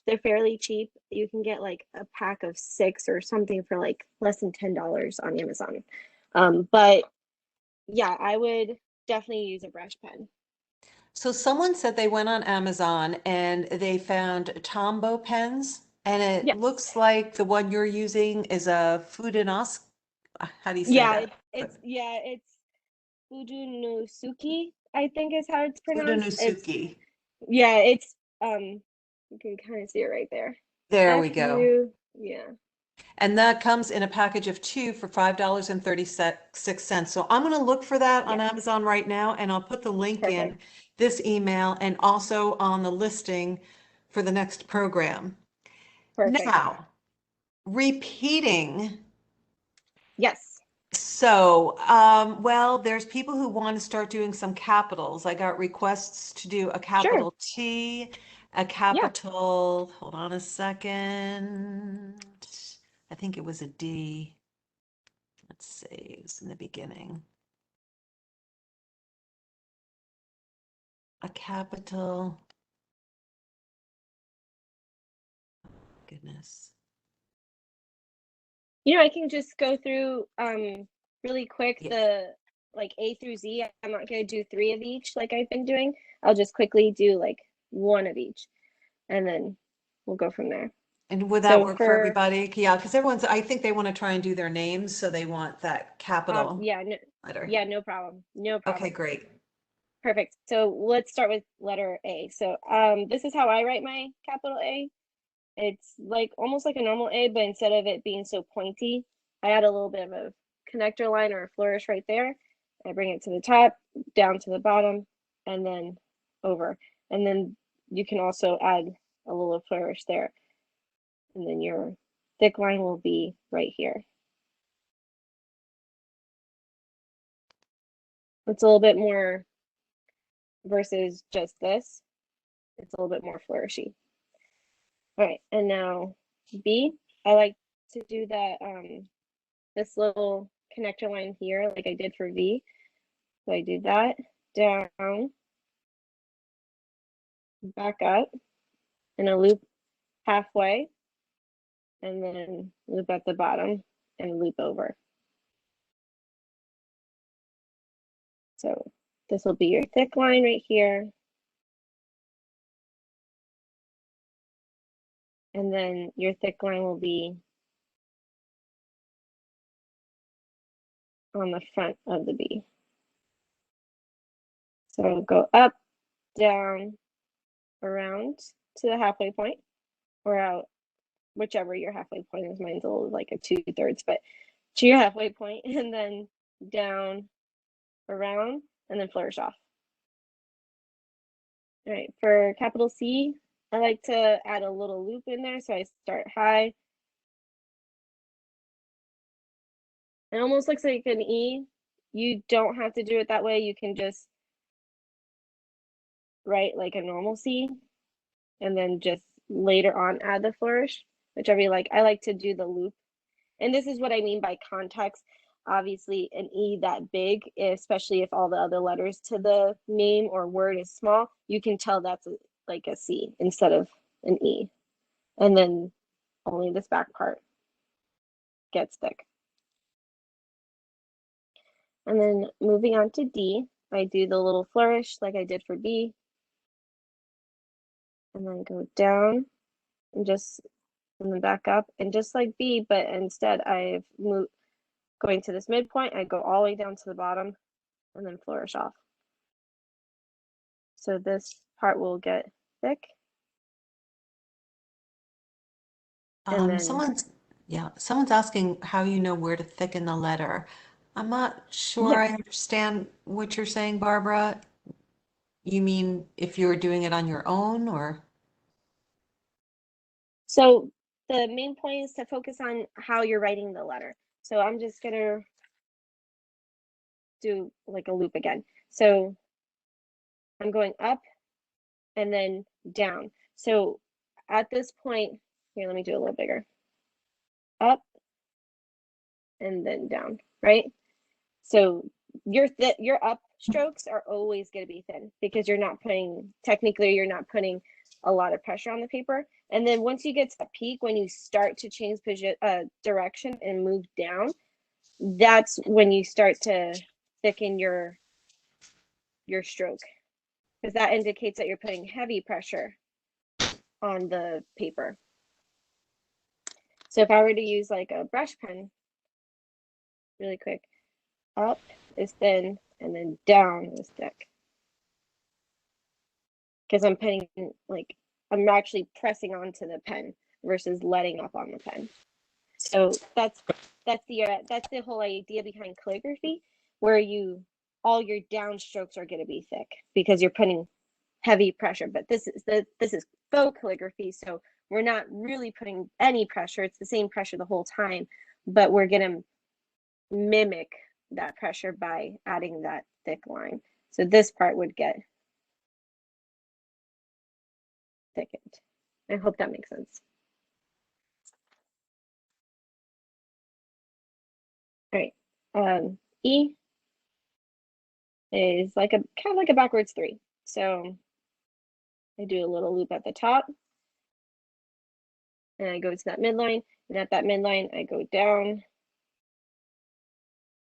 They're fairly cheap. You can get like a pack of 6 or something for like less than $10 on Amazon. But yeah, I would definitely use a brush pen. So someone said they went on Amazon and they found Tombow pens, and it Yes. looks like the one you're using is a Fudonosk. How do you say Yeah, that? it's Fudunosuke, I think is how it's pronounced. Fudonosuke. It's you can kind of see it right there. There we go. Yeah. And that comes in a package of 2 for $5.36. So I'm going to look for that on Yeah. Amazon right now, and I'll put the link in Perfect. this email and also on the listing for the next program. Perfect. Now, repeating. Yes. So, well, there's people who want to start doing some capitals. I got requests to do a Sure. capital T, a capital, hold on a second. I think it was a D. Let's see, it was in the beginning. A capital. Goodness. I can just go through really quick Yeah. the like A through Z. I'm not going to do 3 of each like I've been doing. I'll just quickly do like 1 of each, and then we'll go from there. And would that So work for everybody? Yeah, because I think they want to try and do their names, so they want that capital letter. no problem. No Okay, problem. great. Perfect. So let's start with letter A. So this is how I write my capital A. It's like almost like a normal A, but instead of it being so pointy, I add a little bit of a connector line or a flourish right there. I bring it to the top, down to the bottom, and then over. And then you can also add a little flourish there. And then your thick line will be right here. It's a little bit more versus just this. It's a little bit more flourishy. All right, and now B, I like to do that this little connector line here like I did for V. So I do that down, back up, and a loop halfway, and then loop at the bottom and loop over. So this will be your thick line right here. And then your thick line will be on the front of the B. So go up, down, around to the halfway point, or out, whichever your halfway point is. Mine's a little like a 2/3, but to your halfway point, and then down, around, and then flourish off. All right, for capital C, I like to add a little loop in there. So I start high. It almost looks like an E. You don't have to do it that way. You can just write like a normal C and then just later on add the flourish, whichever you like. I like to do the loop. And this is what I mean by context. Obviously, an E that big, especially if all the other letters to the name or word is small, you can tell that's like a C instead of an E. And then only this back part gets thick. And then moving on to D, I do the little flourish like I did for B. And then go down and then back up. And just like B, but instead I've moved, going to this midpoint, I go all the way down to the bottom and then flourish off. So this part will get thick. And then, Someone's asking how you know where to thicken the letter. I'm not sure yeah. I understand what you're saying, Barbara. You mean if you're doing it on your own or? So the main point is to focus on how you're writing the letter. So I'm just gonna do like a loop again. So I'm going up and then down. So at this point, here, let me do a little bigger. Up and then down, right? So your up strokes are always going to be thin because you're not putting a lot of pressure on the paper. And then once you get to that peak, when you start to change direction and move down, that's when you start to thicken your stroke, because that indicates that you're putting heavy pressure on the paper. So if I were to use like a brush pen really quick, up is thin and then down is thick. Because I'm penning, like I'm actually pressing onto the pen versus letting up on the pen. So that's the whole idea behind calligraphy, where all your downstrokes are going to be thick because you're putting heavy pressure. But this is faux calligraphy, so we're not really putting any pressure. It's the same pressure the whole time, but we're going to mimic that pressure by adding that thick line. So this part would get thickened. I hope that makes sense. All right. E is like kind of like a backwards 3. So I do a little loop at the top and I go to that midline, and at that midline I go down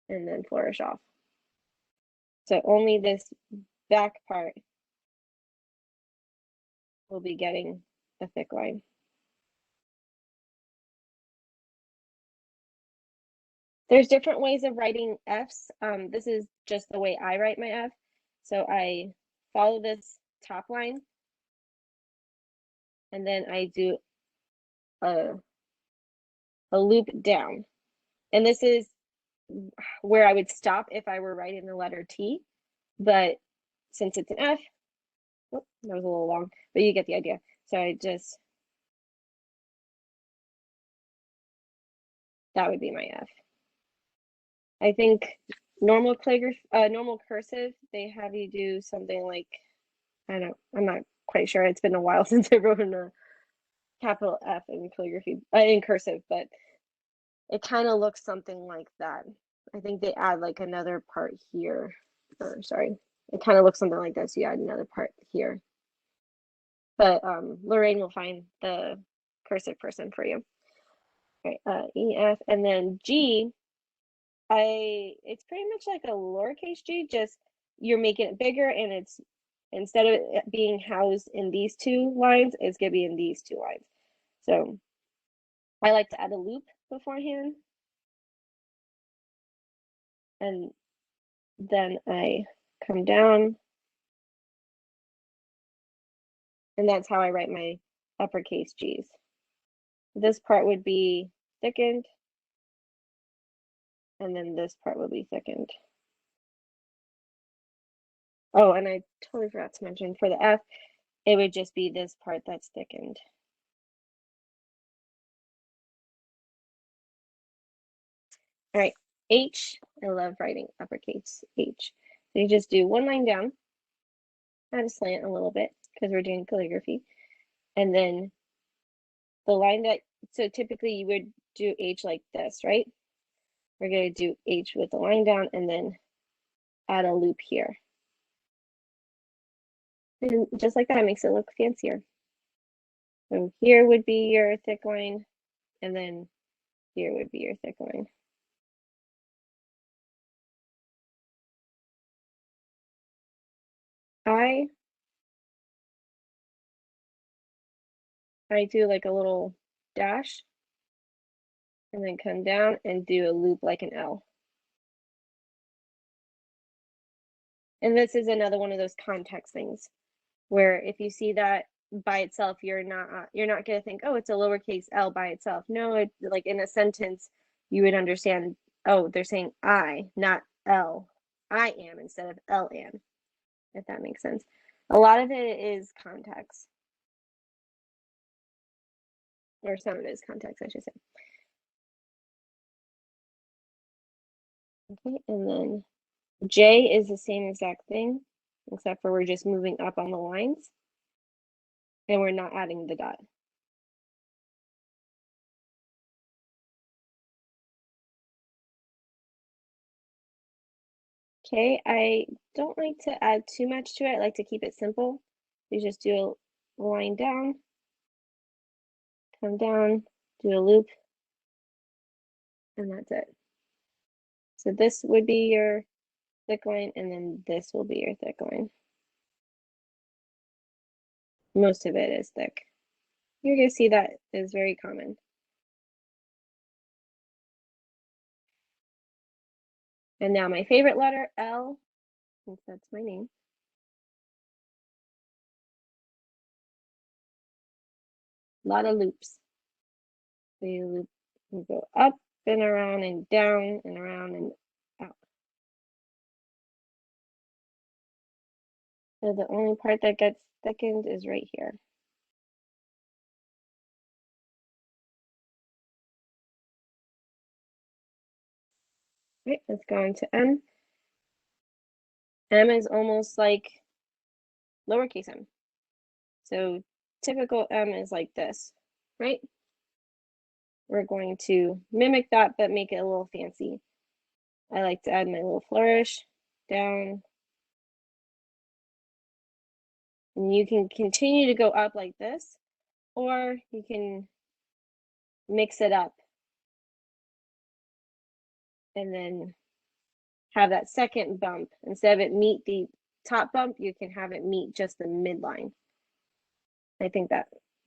and then flourish off. So only this back part will be getting a thick line. There's different ways of writing Fs. This is just the way I write my F. So I follow this top line and then I do a loop down. And this is where I would stop if I were writing the letter T, but since it's an F, oh, that was a little long, but you get the idea. So that would be my F. I think normal cursive, they have you do something like, I'm not quite sure. It's been a while since I wrote in a capital F in calligraphy, in cursive, but it kind of looks something like that. I think they add like another part here, or sorry, it kind of looks something like this. You add another part here, but Lorraine will find the cursive person for you. All right, E, F, and then G. It's pretty much like a lowercase g, just you're making it bigger, and it's, instead of it being housed in these 2 lines, it's gonna be in these 2 lines. So I like to add a loop beforehand, and then I come down, and that's how I write my uppercase G's. This part would be thickened, and then this part would be thickened. Oh, and I totally forgot to mention, for the F, it would just be this part that's thickened. All right, H, I love writing uppercase H. So you just do 1 line down, add a slant a little bit because we're doing calligraphy. And then the line so typically you would do H like this, right? We're going to do H with the line down and then add a loop here. And just like that, it makes it look fancier. So here would be your thick line, and then here would be your thick line. I do like a little dash and then come down and do a loop like an L. And this is another one of those context things where if you see that by itself, you're not going to think, oh, it's a lowercase L by itself. No, it, like in a sentence, you would understand, oh, they're saying I, not L. I am instead of L am, if that makes sense. A lot of it is context. Or some of it is context, I should say. Okay, and then J is the same exact thing, except for we're just moving up on the lines. And we're not adding the dot. Okay, I don't like to add too much to it. I like to keep it simple. You just do a line down, come down, do a loop, and that's it. So this would be your thick line, and then this will be your thick line. Most of it is thick. You're going to see that is very common. And now my favorite letter, L, since that's my name. A lot of loops. So you loop, you go up and around and down and around and out. So the only part that gets thickened is right here. Right, let's go on to M. M is almost like lowercase m. So typical M is like this, right? We're going to mimic that, but make it a little fancy. I like to add my little flourish down. And you can continue to go up like this, or you can mix it up and then have that second bump. Instead of it meet the top bump, you can have it meet just the midline. I think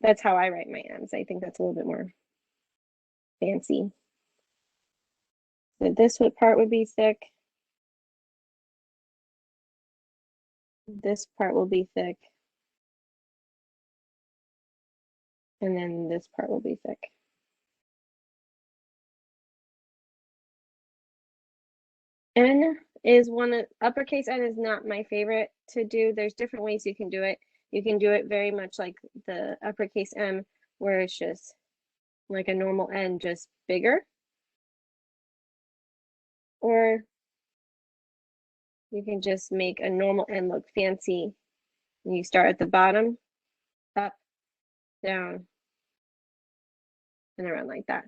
that's how I write my M's. I think that's a little bit more fancy. So this part would be thick. This part will be thick. And then this part will be thick. N is uppercase N is not my favorite to do. There's different ways you can do it. You can do it very much like the uppercase M, where it's just like a normal N, just bigger. Or you can just make a normal N look fancy. And you start at the bottom, up, down, and around like that.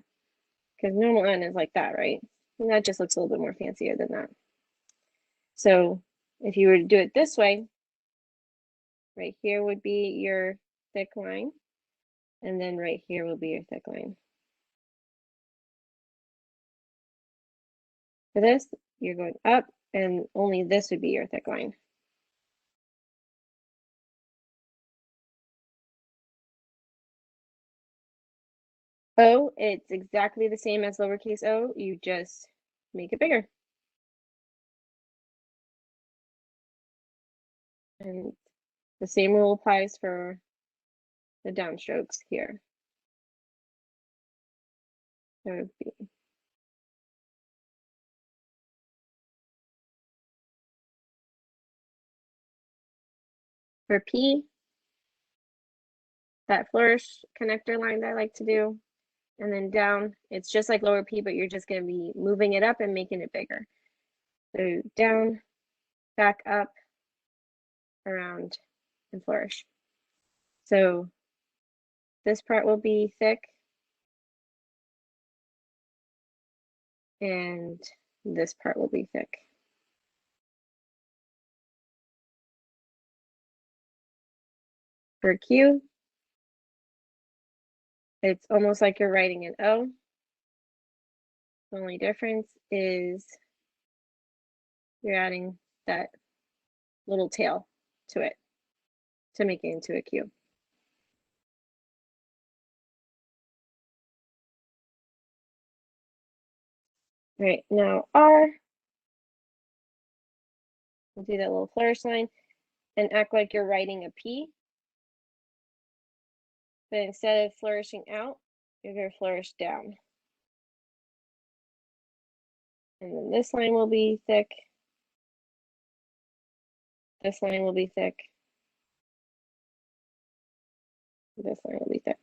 Because normal N is like that, right? And that just looks a little bit more fancier than that. So if you were to do it this way, right here would be your thick line, and then right here will be your thick line. For this, you're going up, and only this would be your thick line. O, it's exactly the same as lowercase o, you just make it bigger. And the same rule applies for the downstrokes here. That would be for P, that flourish connector line that I like to do. And then down, it's just like lower P, but you're just going to be moving it up and making it bigger. So down, back up, around, and flourish. So this part will be thick, and this part will be thick. For Q, it's almost like you're writing an O. The only difference is you're adding that little tail to it to make it into a Q. All right, now R, we'll do that little flourish line and act like you're writing a P. but instead of flourishing out, you're going to flourish down. And then this line will be thick. This line will be thick. This line will be thick.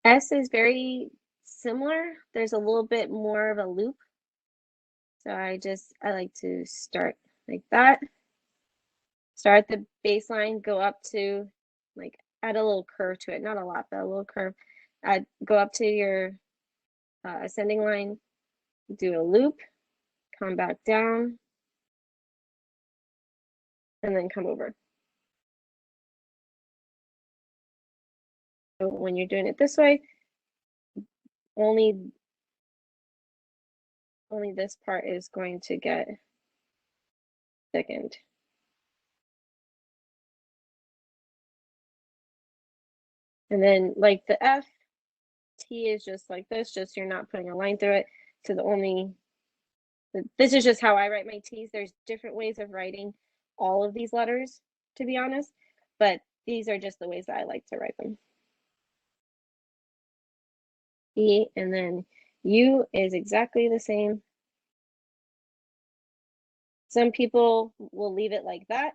S is very similar. There's a little bit more of a loop. So I like to start like that. Start the baseline, go up to, like, add a little curve to it. Not a lot, but a little curve. Go up to your ascending line, do a loop, come back down, and then come over. So when you're doing it this way, only this part is going to get thickened. And then like the F, T is just like this, just you're not putting a line through it. So this is just how I write my T's. There's different ways of writing all of these letters, to be honest, but these are just the ways that I like to write them. E, and then U is exactly the same. Some people will leave it like that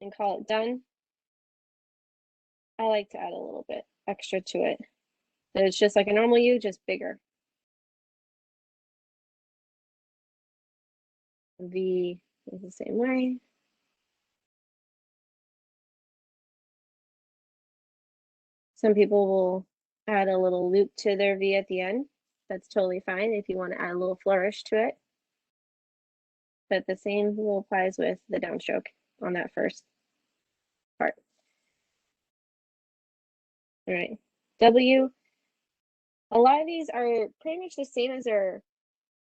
and call it done. I like to add a little bit extra to it. So it's just like a normal U, just bigger. V is the same way. Some people will add a little loop to their V at the end. That's totally fine if you want to add a little flourish to it. But the same rule applies with the downstroke on that first part. All right, W. A lot of these are pretty much the same as their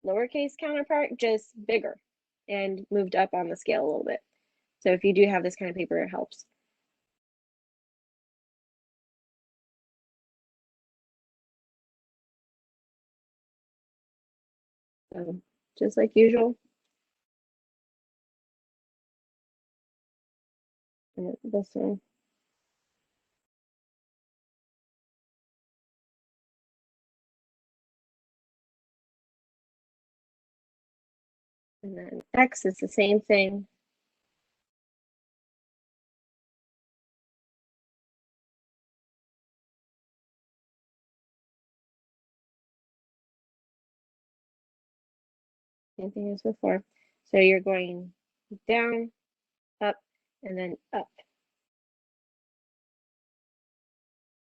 lowercase counterpart, just bigger and moved up on the scale a little bit. So if you do have this kind of paper, it helps. So just like usual. And this one. And then X is the same thing. Same thing as before. So you're going down, up, and then up.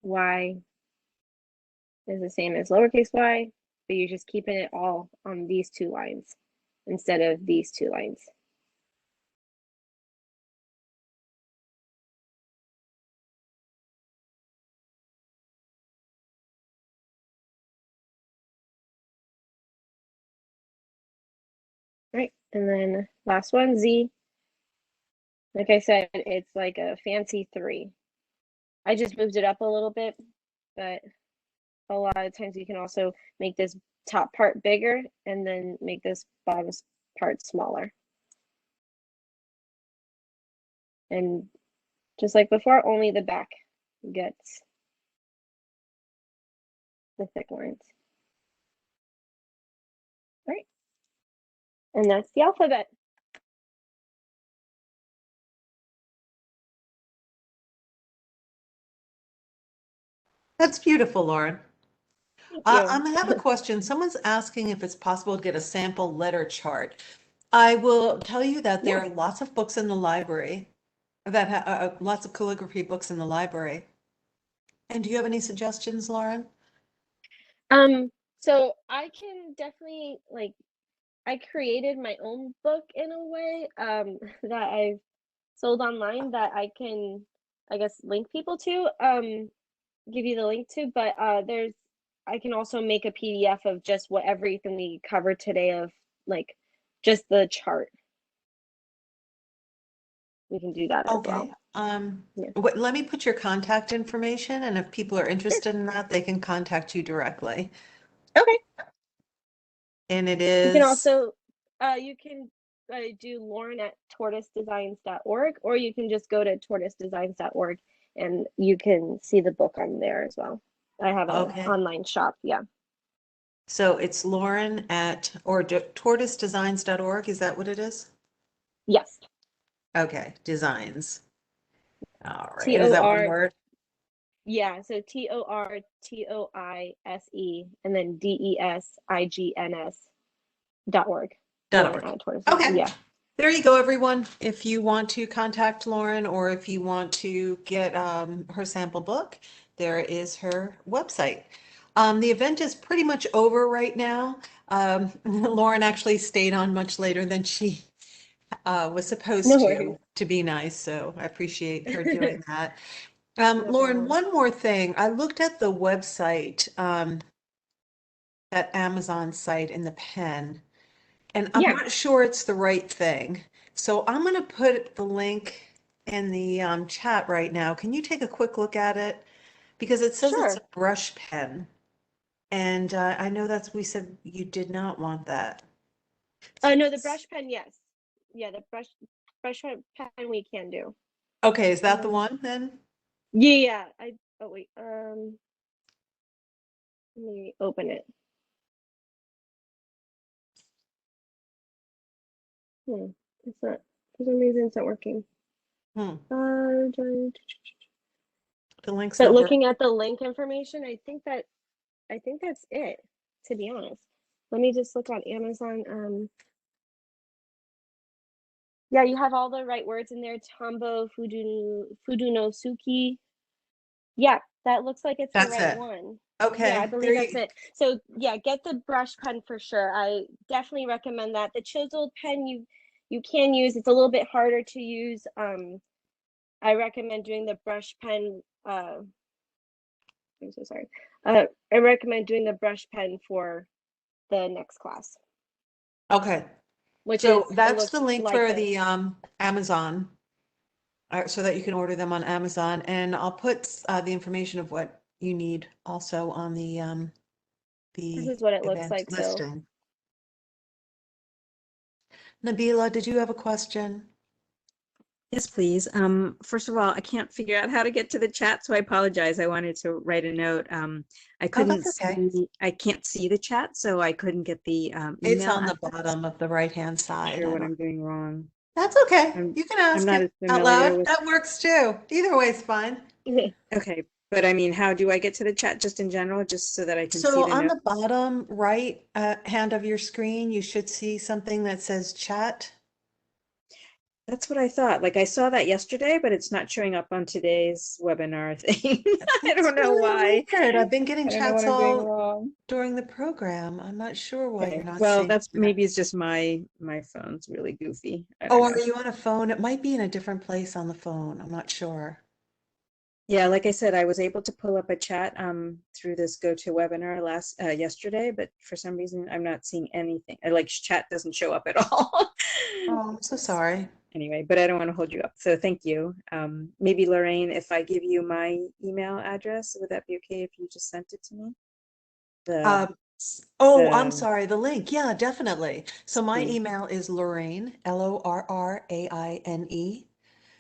Y is the same as lowercase y, but you're just keeping it all on these two lines instead of these two lines. Right, and then last one, Z. Like I said, it's like a fancy 3. I just moved it up a little bit, but a lot of times you can also make this top part bigger and then make this bottom part smaller. And just like before, only the back gets the thick lines. Right. And that's the alphabet. That's beautiful, Lauren. Thank I you. have a question. Someone's asking if it's possible to get a sample letter chart. I will tell you that there are lots of books in the library that have lots of calligraphy books in the library. And do you have any suggestions, Lauren? So I can definitely, like, I created my own book in a way that I've sold online that I can, I guess, link people to, give you the link to, but I can also make a PDF of just what everything we covered today of, like, just the chart. We can do that as well. Okay. Yeah. Let me put your contact information, and if people are interested in that, they can contact you directly. Okay. And it You can is also You can do Lauren at tortoisedesigns.org, or you can just go to tortoisedesigns.org and you can see the book on there as well. I have an Okay. online shop. Yeah. So it's Lauren at, or tortoisedesigns.org, is that what it is? Yes. Okay, designs. All right. T And is O that one R. word? Yeah. So TORTOISE and then DESIGNS.org. Lauren .org. at tortoise. Okay. Yeah. There you go, everyone. If you want to contact Lauren or if you want to get her sample book, there is her website. The event is pretty much over right now. Lauren actually stayed on much later than she was supposed No worries. to be nice, so I appreciate her doing that. No Lauren, problem. one more thing. I looked at the website, that Amazon site in the pen. And I'm Yeah. not sure it's the right thing. So I'm going to put the link in the chat right now. Can you take a quick look at it? Because it says it's Sure. a brush pen. And I know we said you did not want that. No, the brush pen, yes. Yeah, the brush pen we can do. Okay, is that the one then? Yeah. Oh wait. Let me open it. It's not, for some reason it's not working. Hmm. Uh, The link's but not looking working. at the link information, I think that's it, to be honest. Let me just look on Amazon. Yeah, you have all the right words in there. Tambo, Fudunosuke. Yeah, that looks like it's the That's right it. one. Yeah, I Okay, there believe that's you. it. So yeah, get the brush pen for sure. I definitely recommend that. The chiseled pen you can use. It's a little bit harder to use. I recommend doing the brush pen. I'm so sorry. I recommend doing the brush pen for the next class, Okay. which is So it that's looks the link like for this. the Amazon, so that you can order them on Amazon. And I'll put the information of what you need also on This the is what it looks event like. So listing. Nabila, did you have a question? Yes, please. First of all, I can't figure out how to get to the chat, so I apologize. I wanted to write a note. I Oh, couldn't that's okay. see, I can't see the chat, so I couldn't get the It's email on the address. bottom of the right-hand Not side. sure what I'm doing wrong. That's okay. I'm You can I'm ask not it as out familiar loud. with. That works too. Either way is fine. Okay, but I mean, how do I get to the chat just in general, just so that I can see So the on note? the bottom right hand of your screen, you should see something that says chat. That's what I thought. Like I saw that yesterday, but it's not showing up on today's webinar thing. I That's don't know really why. weird. I've been getting I don't know what chats I'm doing all wrong. during the program. I'm not sure why you're Okay. not Well, seeing that's that. maybe it's just my phone's really goofy. I Oh, don't are know. you on a phone? It might be in a different place on the phone. I'm not sure. Yeah, like I said, I was able to pull up a chat through this GoToWebinar yesterday, but for some reason I'm not seeing anything. Like chat doesn't show up at all. Oh, I'm so sorry. Anyway, but I don't want to hold you up. So thank you. Maybe Lorraine, if I give you my email address, would that be okay if you just sent it to me? The Oh, I'm the sorry. The link. Yeah, definitely. So my please. email is Lorraine, Lorraine,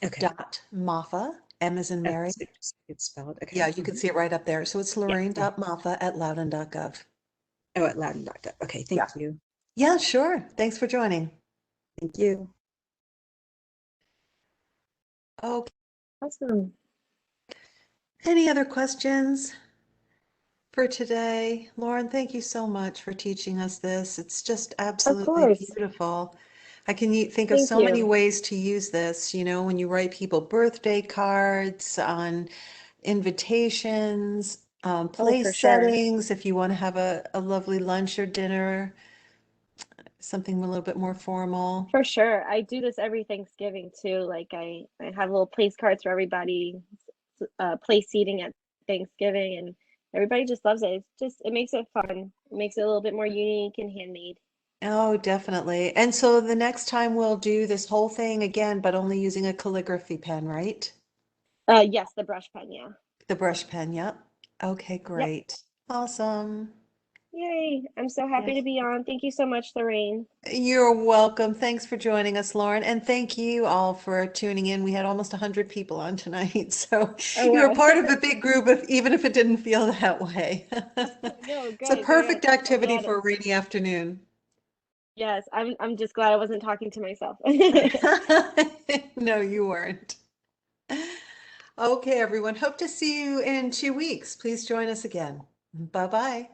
Okay. .maffa, M as in Mary. It's spelled. Yeah, Okay. you can see it right up there. So it's Yeah. lorraine.maffa@loudoun.gov. Oh, at Loudon.gov. Okay. Yeah. Thank you. Yeah, sure. Thanks for joining. Thank you. Okay. Awesome. Any other questions for today? Lauren, thank you so much for teaching us this. It's just Of absolutely course. beautiful. I can think of Thank so many you. ways to use this, when you write people birthday cards, on invitations, Oh, place for sure. settings, if you want to have a lovely lunch or dinner, something a little bit more formal. For sure. I do this every Thanksgiving too. Like I have little place cards for everybody, place seating at Thanksgiving, and everybody just loves it. It makes it fun. It makes it a little bit more unique and handmade. Oh, definitely. And so the next time we'll do this whole thing again, but only using a calligraphy pen, right? Yes, the brush pen, yeah. The brush pen, yep. Okay, Yep. great. Awesome. Yay. I'm so happy Yes. to be on. Thank you so much, Lorraine. You're welcome. Thanks for joining us, Lauren. And thank you all for tuning in. We had almost 100 people on tonight. So Oh, you're wow. part of a big group, even if it didn't feel that way. No, It's a good, good. perfect I'm activity glad. for a rainy afternoon. Yes, I'm just glad I wasn't talking to myself. No, you weren't. Okay, everyone. Hope to see you in 2 weeks. Please join us again. Bye-bye.